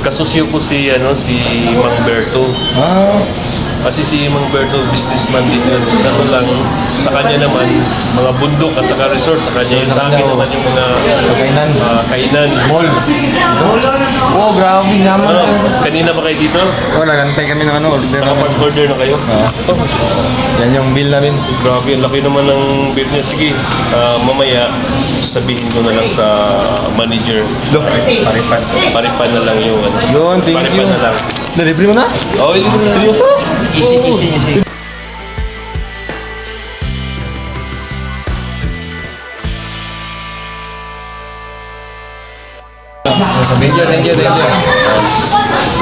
Speaker 5: kasusyo ko si Mang Berto.
Speaker 1: Ah,
Speaker 5: Kasi si Mang Berto, businessman din yun. Kaso lang, sa kanya naman, mga bundok at saka resort sa kanya. Yun sa akin naman yung mga
Speaker 1: pagkainan.
Speaker 5: kainan.
Speaker 1: Mall. Oh, grabe naman.
Speaker 5: Kanina ba kayo dito?
Speaker 1: Wala, gantay kami ng ano, order.
Speaker 5: Nakapag-order na kayo?
Speaker 1: Yan yung bill namin.
Speaker 5: Grabe, ang laki naman ng bill niya. Sige, mamaya sabihin ko na lang sa manager. Paripan. Paripan na lang yung ano.
Speaker 1: Yun, thank
Speaker 5: Paripan
Speaker 1: you.
Speaker 5: na lang.
Speaker 1: Delivery mo na?
Speaker 5: Oh, hindi mo na.
Speaker 1: Seryoso?
Speaker 5: Easy.
Speaker 1: Thank you.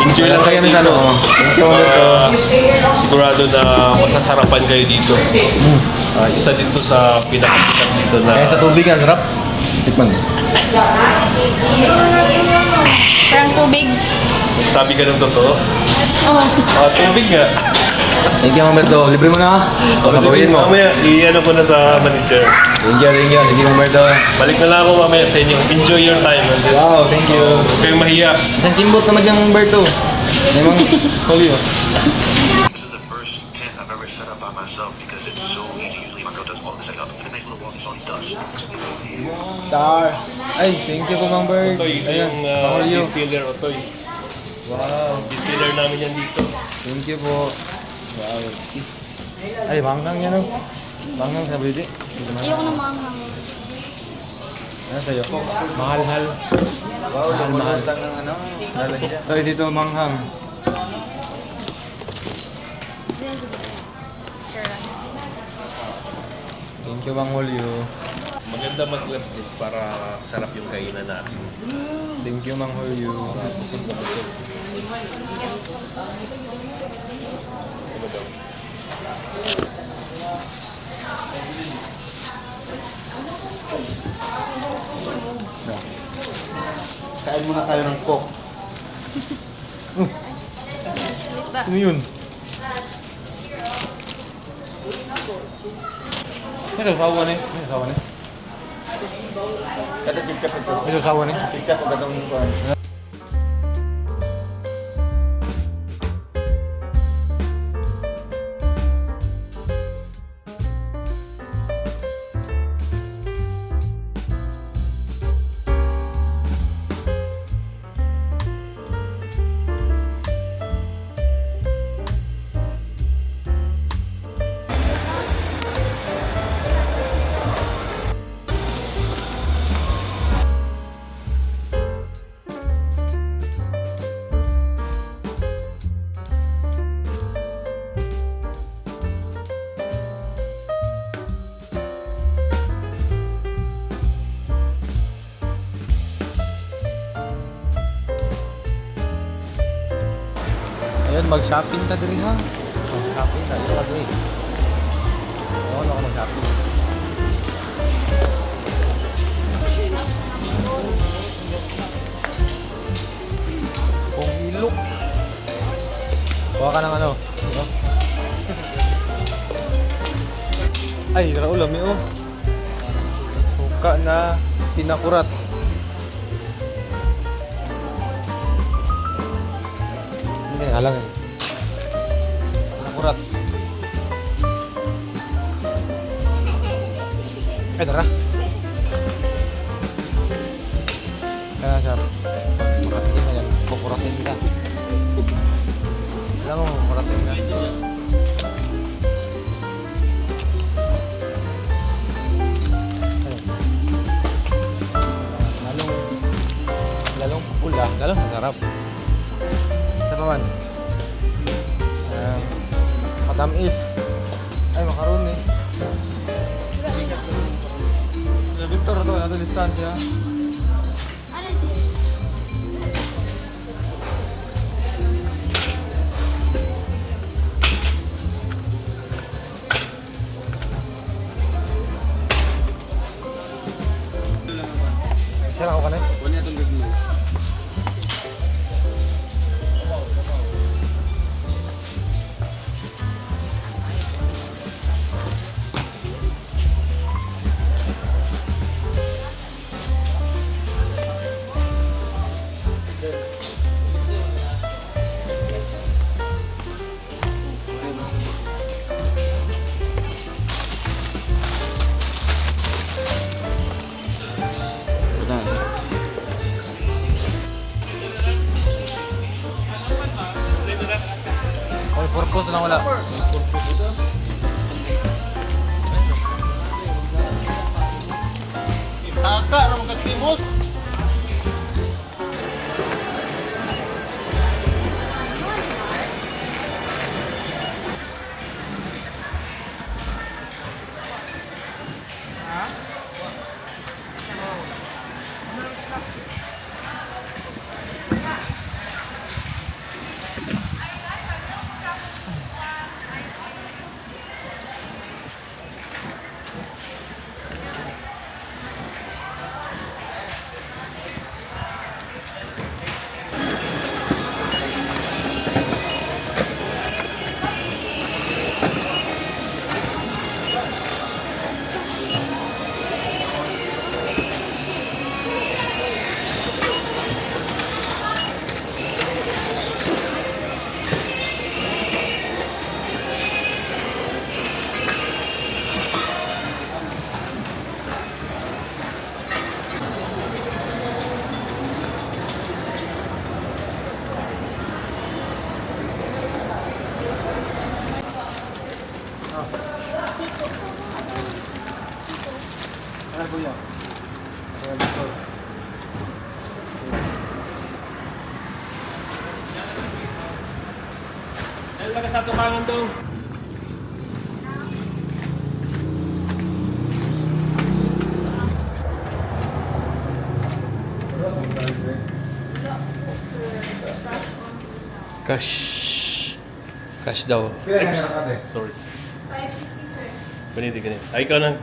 Speaker 5: Enjoy lang kayo
Speaker 1: Kaya
Speaker 5: dito.
Speaker 1: Thank you,
Speaker 5: Sigurado na masasarapan kayo dito. Isa dito sa pinakasikat dito na
Speaker 1: Kaya sa tubig ang sarap. Tikman.
Speaker 2: Parang tubig.
Speaker 5: sabi ka ng totoo.
Speaker 2: Oo.
Speaker 5: Tubig nga.
Speaker 1: Thank you, Mamerto. Libre mo na. Pagkawin mo.
Speaker 5: Mamaya, i-ano ko na sa manager.
Speaker 1: Thank you. Thank you, Mamerto.
Speaker 5: Balik na lang ako mamaya sa inyo. Enjoy your time.
Speaker 1: Wow, thank you.
Speaker 5: Huwag kayong mahiya.
Speaker 1: Isang timbot naman yung Mamerto. Namang Julio.
Speaker 7: This is the first tent I've ever set up by myself because it's so easy. Usually my girl does all the setting up. And a nice little walkie all these does.
Speaker 1: Sar. Ay, thank you po, Mang Bird.
Speaker 5: Otoy,
Speaker 1: Ayan,
Speaker 5: yung
Speaker 1: Mang Julio.
Speaker 5: distiller Otoy.
Speaker 1: Wow.
Speaker 5: Distiller namin yan dito.
Speaker 1: Thank you po. Wow. Ay, manghang yan, oh. Manghang sa Brady.
Speaker 2: Ayoko na maanghang.
Speaker 1: Ano sa'yo? Mahal-hal. Wow, mahal ng ano. Tayo dito, manghang. Thank you, Mang Julio.
Speaker 5: Maganda mag-gloves this para sarap yung kainan natin.
Speaker 1: Thank you, Mang Julio.
Speaker 5: Busog na busog.
Speaker 1: Kain muna tayo ng coke. Ano yun? May sasawa na eh. May sasawa na eh. May sasawa na eh. mag-shopping ta diri ha. Mag-shopping ta diri kasi. Ano ako mag-shopping. Kung ilok. Kuha ka ng ano? Ano? Ay, Raul, lami oh. Suka na pinakurat. Hindi nga alam eh. Pinakurat. Ay, tara. Kaya siya, kukuratin na yan. Kukuratin ka. Alam mo, kukuratin ka. Lalong pula, lalong masarap. Isa pa man. Matamis. Ay, makaroni. Victor, ito, nato distansya. Isa lang ako ka na eh. May purpose lang wala. Taka na magkatimos. Ano po yan?
Speaker 5: Dahil ka sa tukangan dong. Cash daw. Sorry.
Speaker 4: 560, sir.
Speaker 5: Ganito, ganito. Ay, ikaw na.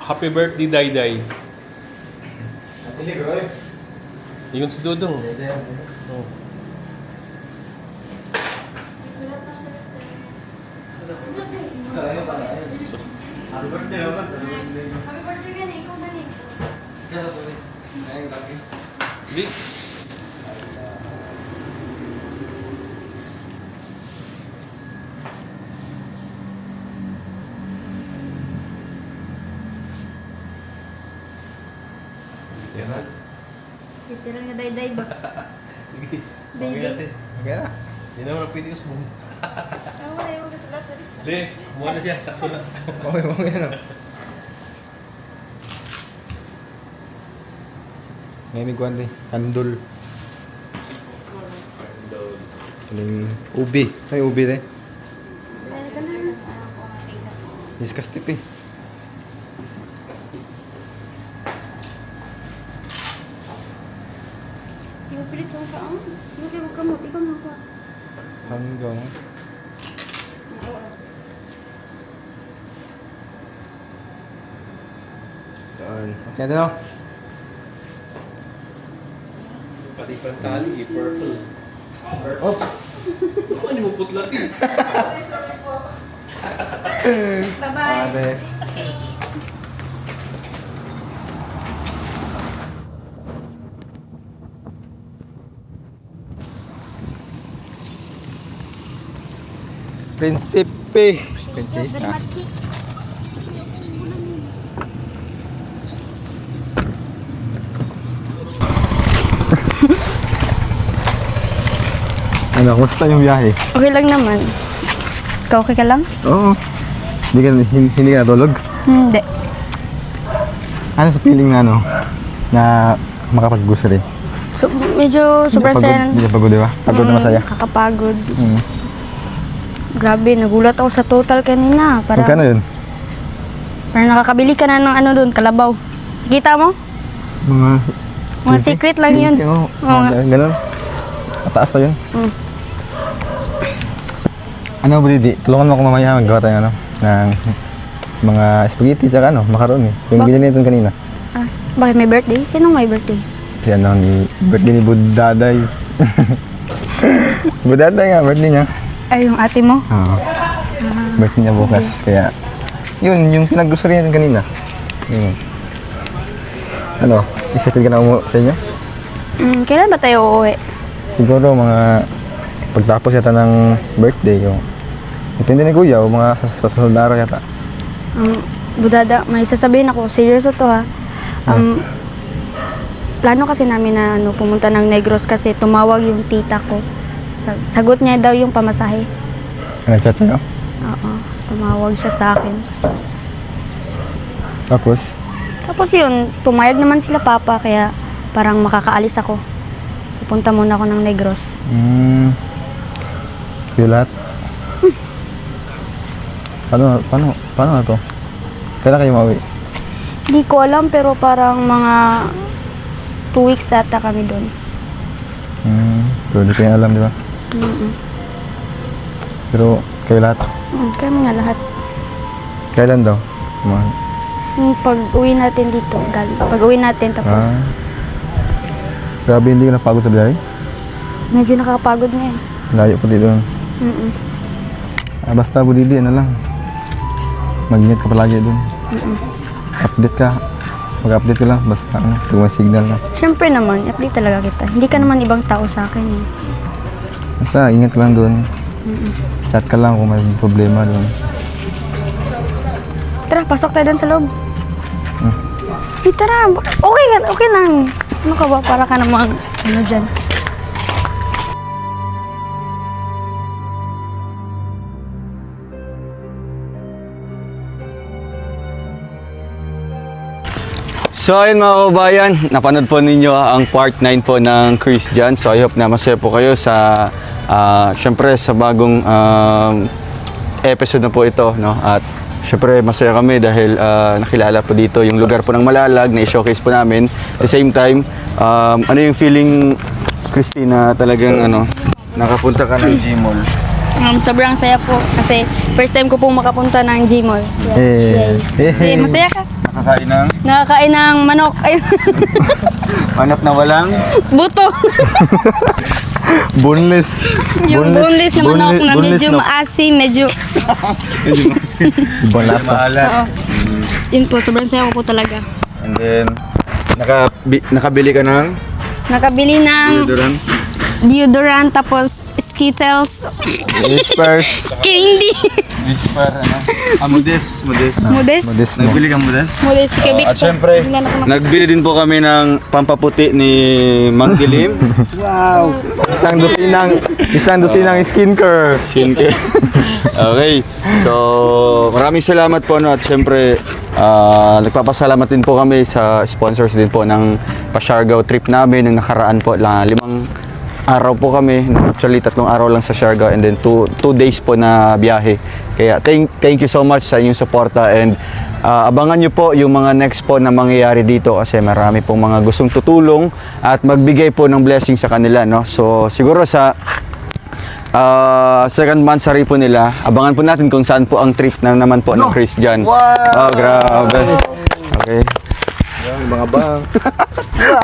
Speaker 5: Happy birthday, Dayday. Yun si Dudong. Oh.
Speaker 1: Happy birthday, Robert.
Speaker 4: Happy birthday ka na, ikaw na rin.
Speaker 5: Sige. Yan.
Speaker 4: Titiran nga day-day ba?
Speaker 5: Sige.
Speaker 4: Day-day.
Speaker 5: Okay natin.
Speaker 1: Okay na.
Speaker 5: Hindi naman ang pwede ko sumong.
Speaker 4: Wala yung magkasulat na rin.
Speaker 5: Hindi, kumuha na siya. Sakto na.
Speaker 1: Okay, okay na. Ngayon may kuwan kandul. Kaling ubi. May ubi de.
Speaker 4: Wala ka na.
Speaker 1: Discuss tip eh.
Speaker 2: Di mo pilit sa mukha, oh. Sige kayo magkamot, ikaw na ako.
Speaker 1: Hanggang. Doon. Okay na daw.
Speaker 5: Pati pantali, purple. Oh! Ano mo putlat eh?
Speaker 4: Bye-bye.
Speaker 1: Ate. Prinsipe. Prinsesa. Ano, kumusta yung biyahe?
Speaker 2: Okay lang naman. Ikaw okay ka lang?
Speaker 1: Oo. Hindi ka natulog?
Speaker 2: Hindi.
Speaker 1: Ano sa feeling na ano? Na makapag-grocery?
Speaker 2: So, medyo sobrang saya.
Speaker 1: Hindi ka pagod, di ba? Pagod na masaya.
Speaker 2: Kakapagod.
Speaker 1: Mm.
Speaker 2: Grabe, nagulat ako sa total kanina.
Speaker 1: Magkano yun?
Speaker 2: Parang nakakabili ka na ng ano doon, kalabaw. Kita mo? Mga
Speaker 1: 20?
Speaker 2: secret lang yun.
Speaker 1: Oo,
Speaker 2: Oo nga.
Speaker 1: ganun. Mataas pa yun.
Speaker 2: Mm.
Speaker 1: Ano, Budidi? Tulungan mo ako mamaya maggawa tayo ano, ng mga spaghetti tsaka ano, macaroni. Yung binili natin kanina.
Speaker 2: Ah, bakit may birthday? Sinong may birthday?
Speaker 1: Kasi ano, birthday ni Budaday. Budaday nga, birthday niya.
Speaker 2: Ay, yung ate mo?
Speaker 1: Oo. Birthday niya bukas. Kaya, yun, yung pinag-grocery natin kanina. Yun. Ano, excited ka na umuwi sa inyo?
Speaker 2: Kailan ba tayo uuwi?
Speaker 1: Siguro mga pagtapos yata ng birthday yung depende ni Kuya o mga susunod na araw yata.
Speaker 2: Budada, may sasabihin ako, serious to ha. Plano kasi namin na ano, pumunta ng Negros kasi tumawag yung tita ko. Sagot niya daw yung pamasahe.
Speaker 1: Nag-chat sa'yo?
Speaker 2: Oo, tumawag siya sa akin.
Speaker 1: Tapos,
Speaker 2: Yun, pumayag naman sila papa kaya parang makakaalis ako. Pupunta muna ako ng Negros.
Speaker 1: Kulat? Paano na to? Kailan kayo mauwi?
Speaker 2: Di ko alam pero parang mga 2 weeks ata kami doon.
Speaker 1: Pero di kayo alam, di ba? Pero kayo lahat?
Speaker 2: Kaya mga lahat.
Speaker 1: Kailan daw?
Speaker 2: Yung pag-uwi natin dito, pag-uwi natin tapos
Speaker 1: Grabe, hindi ka napagod sa biyahe?
Speaker 2: medyo nakakapagod ngayon.
Speaker 1: Layo pa dito. Basta Budidi, ano lang. Mag-ingat ka palagi doon. Update ka. Mag-update ka lang. Basta ano, kung may signal na.
Speaker 2: Siyempre naman, update talaga kita. Hindi ka naman ibang tao sa akin. Eh.
Speaker 1: Basta ingat ka lang doon. Chat ka lang kung may problema doon.
Speaker 2: Tara, pasok tayo doon sa loob. Tara, okay lang. Ano ka ba? Para ka namang, ano dyan.
Speaker 8: So ayun mga kababayan, napanood po ninyo ang part 9 po ng Christian. So I hope na masaya po kayo sa syempre sa bagong episode na po ito, no? At syempre masaya kami dahil nakilala po dito yung lugar po ng Malalag na i-showcase po namin. At the same time, ano yung feeling, Christina, talagang ano, nakapunta ka ng Gmall?
Speaker 2: Sobrang saya po kasi first time ko pong makapunta ng Gmall. Yes. Yay. Masaya ka? Nakakain ng manok. Ay,
Speaker 1: Manok na walang
Speaker 2: buto.
Speaker 1: boneless.
Speaker 2: Yung boneless na manok na
Speaker 1: boneless
Speaker 2: medyo maasim, medyo...
Speaker 1: Ibang lasa.
Speaker 2: Oo. Yun po, sobrang saya ko po talaga.
Speaker 1: And then, nakabili ka ng
Speaker 2: Nakabili ng
Speaker 1: deodorant,
Speaker 2: deodorant tapos Skittles.
Speaker 1: whispers,
Speaker 2: Candy.
Speaker 1: whisper, ano? Modest.
Speaker 2: Modest.
Speaker 1: Nagbili kang modest?
Speaker 2: Modest. Kay
Speaker 8: At syempre, nagbili din po kami ng pampaputi ni Mang Dilim.
Speaker 1: Wow! Isang dosinang skincare.
Speaker 8: Okay. So, maraming salamat po, no? At syempre, nagpapasalamat din po kami sa sponsors din po ng Pasiargao trip namin ng nakaraan po, 5 araw po kami. Actually, 3 araw lang sa Siargao and then 2 days po na biyahe. Kaya thank you so much sa inyong suporta and abangan nyo po yung mga next po na mangyayari dito kasi marami pong mga gustong tutulong at magbigay po ng blessing sa kanila, no? So, siguro sa second monthsary po nila, abangan po natin kung saan po ang trip na naman po ng Christian. Wow! Oh, grabe. Okay.
Speaker 1: Mga bang.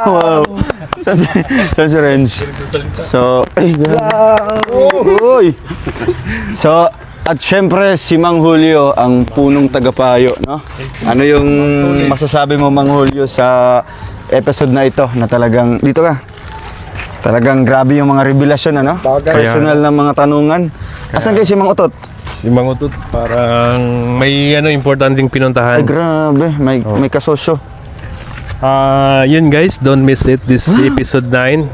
Speaker 8: Wow. Saan si Renz? So, ay, uy. So, at syempre si Mang Julio ang punong tagapayo, no? Ano yung masasabi mo, Mang Julio, sa episode na ito na talagang dito ka? Talagang grabe yung mga revelasyon, ano? Personal na mga tanungan. Asan kayo si Mang Utot?
Speaker 5: Si Mang Utot, parang may importanteng pinuntahan.
Speaker 8: Ay, grabe. May kasosyo.
Speaker 5: Yun guys, don't miss it. This episode 9.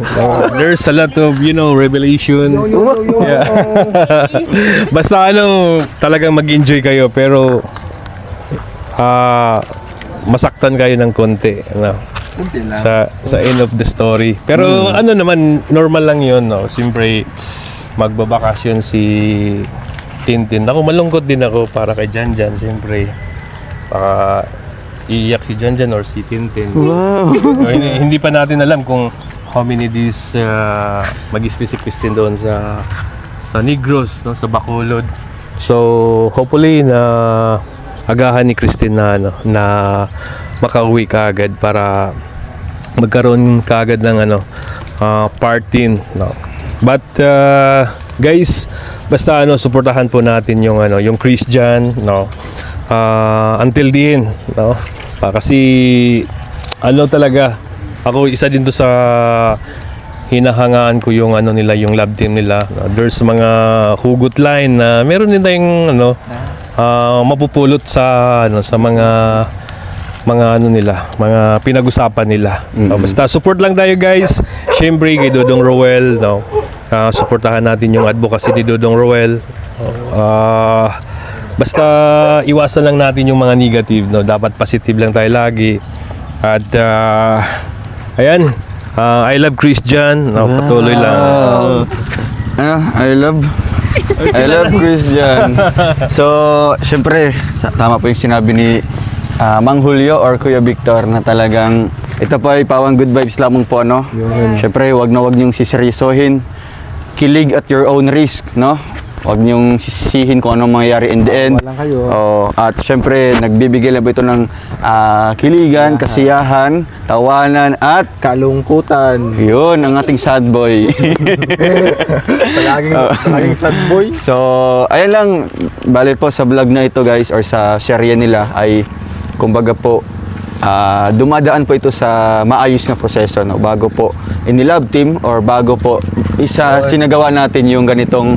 Speaker 5: There's a lot of, revelation. Yeah. Basta talagang mag-enjoy kayo pero masaktan kayo ng konti. Sa end of the story. Pero naman, normal lang yun, no? Siyempre, magbabakasyon si Tintin. Ako, malungkot din ako para kay Janjan, siyempre. Iiyak si Janjan or si Tintin.
Speaker 8: Wow.
Speaker 5: Hindi pa natin alam kung how many days mag-stay si Christine doon sa Negros, no, sa Bacolod. So hopefully na agahan ni Christine na makauwi kaagad para magkaroon kaagad ng part 10, no. But guys, basta suportahan po natin yung Christian, no. Until the end, no? Kasi talaga ako isa din to sa hinahangaan ko yung nila, yung love team nila. There's mga hugot line na meron din tayong mapupulot sa mga nila, mga pinag-usapan nila. Basta support lang tayo, guys. Syempre kay Dodong Roel, no. Suportahan natin yung advocacy ni Dodong Roel. Basta iwasan lang natin yung mga negative, no. Dapat positive lang tayo lagi. At ayan, I love Christian, no, patuloy lang.
Speaker 8: I love Christian. So, syempre, tama po yung sinabi ni Mang Julio or Kuya Victor na talagang ito po ay pawang good vibes lamang po, no? Syempre, wag niyong siseryosohin. Kilig at your own risk, no? Huwag niyong sisihin kung anong mangyayari in the end. At syempre, nagbibigay lang po ito ng kiligan, kasiyahan, tawanan, at
Speaker 1: Kalungkutan.
Speaker 8: yun, ang ating sad boy.
Speaker 1: Palaging sad boy.
Speaker 8: So, ayan lang, bali po sa vlog na ito, guys, or sa serye nila ay, kumbaga po, dumadaan po ito sa maayos na proseso, no? Bago po in-love team or bago po sinagawa natin yung ganitong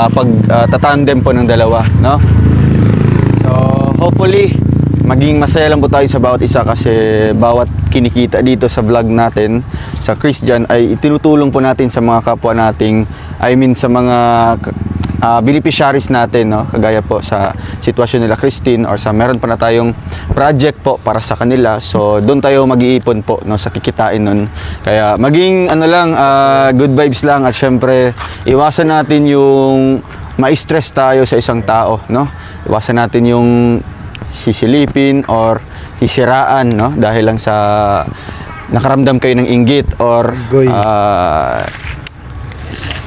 Speaker 8: pagtatandem po ng dalawa, no? So, hopefully, maging masaya lang po tayo sa bawat isa kasi bawat kinikita dito sa vlog natin sa Christian ay itinutulong po natin sa mga kapwa nating, sa mga beneficiaries natin, no? Kagaya po sa sitwasyon nila Christine or sa meron pa na tayong project po para sa kanila. So doon tayo mag-iipon po, no, sa kikitain nun. Kaya maging good vibes lang at syempre iwasan natin yung ma-stress tayo sa isang tao, no? Iwasan natin yung sisilipin or sisiraan, no? Dahil lang sa nakaramdam kayo ng inggit or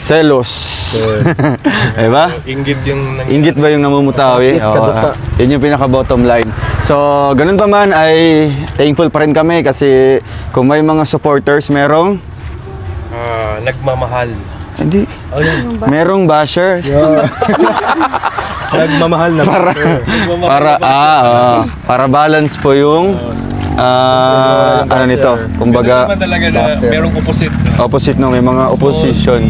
Speaker 8: selos. Diba? Inggit ba yung namumutawi? Yun yung pinaka-bottom line. So, ganun pa man ay thankful pa rin kami kasi kung may mga supporters, merong
Speaker 5: Nagmamahal.
Speaker 8: hindi. Merong bashers.
Speaker 1: Nagmamahal na.
Speaker 8: Para balance po yung nito. Kumbaga,
Speaker 5: Talaga na merong
Speaker 8: opposite, no, may mga opposition.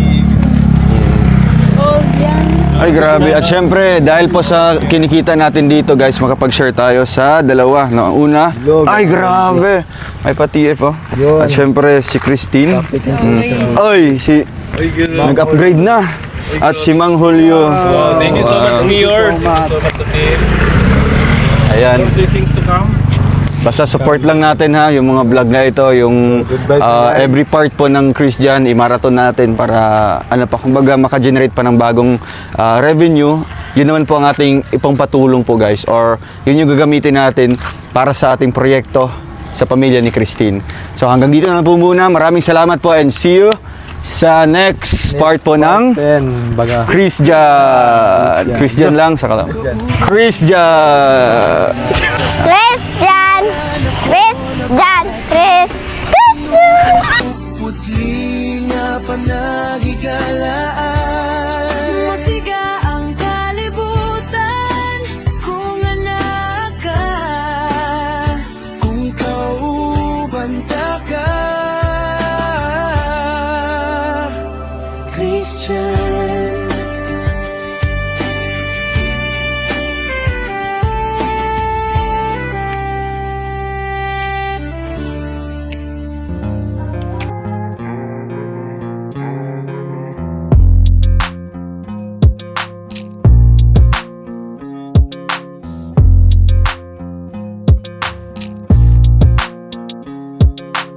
Speaker 2: Oh, yan.
Speaker 8: Ay, grabe. At syempre, dahil po sa kinikita natin dito, guys, makapag-share tayo sa dalawa, no? Ang una, ay, grabe. May pa-TF, oh. At syempre, si Christine. Ay, nag-upgrade na. At si Mang Julio.
Speaker 5: Wow, thank you so much, Mayor. Thank you so much, team.
Speaker 8: Ayan.
Speaker 5: More blessings to come.
Speaker 8: Basta support lang natin ha, yung mga vlog na ito, yung every part po ng Christian, i-marathon natin para kumbaga maka-generate pa ng bagong revenue. Yun naman po ang ating ipangpatulong po guys, or yun yung gagamitin natin para sa ating proyekto sa pamilya ni Christine. So hanggang dito na po muna. Maraming salamat po and see you sa next part po ng
Speaker 1: 10, baga.
Speaker 8: Christian. Christian lang, saka lang. Christian!
Speaker 4: Christian! Christian!
Speaker 3: Putli nga panagigalaan.
Speaker 9: Masiga ang kalibutan kung anak ka.
Speaker 3: Kung kaubanta ka, Christian.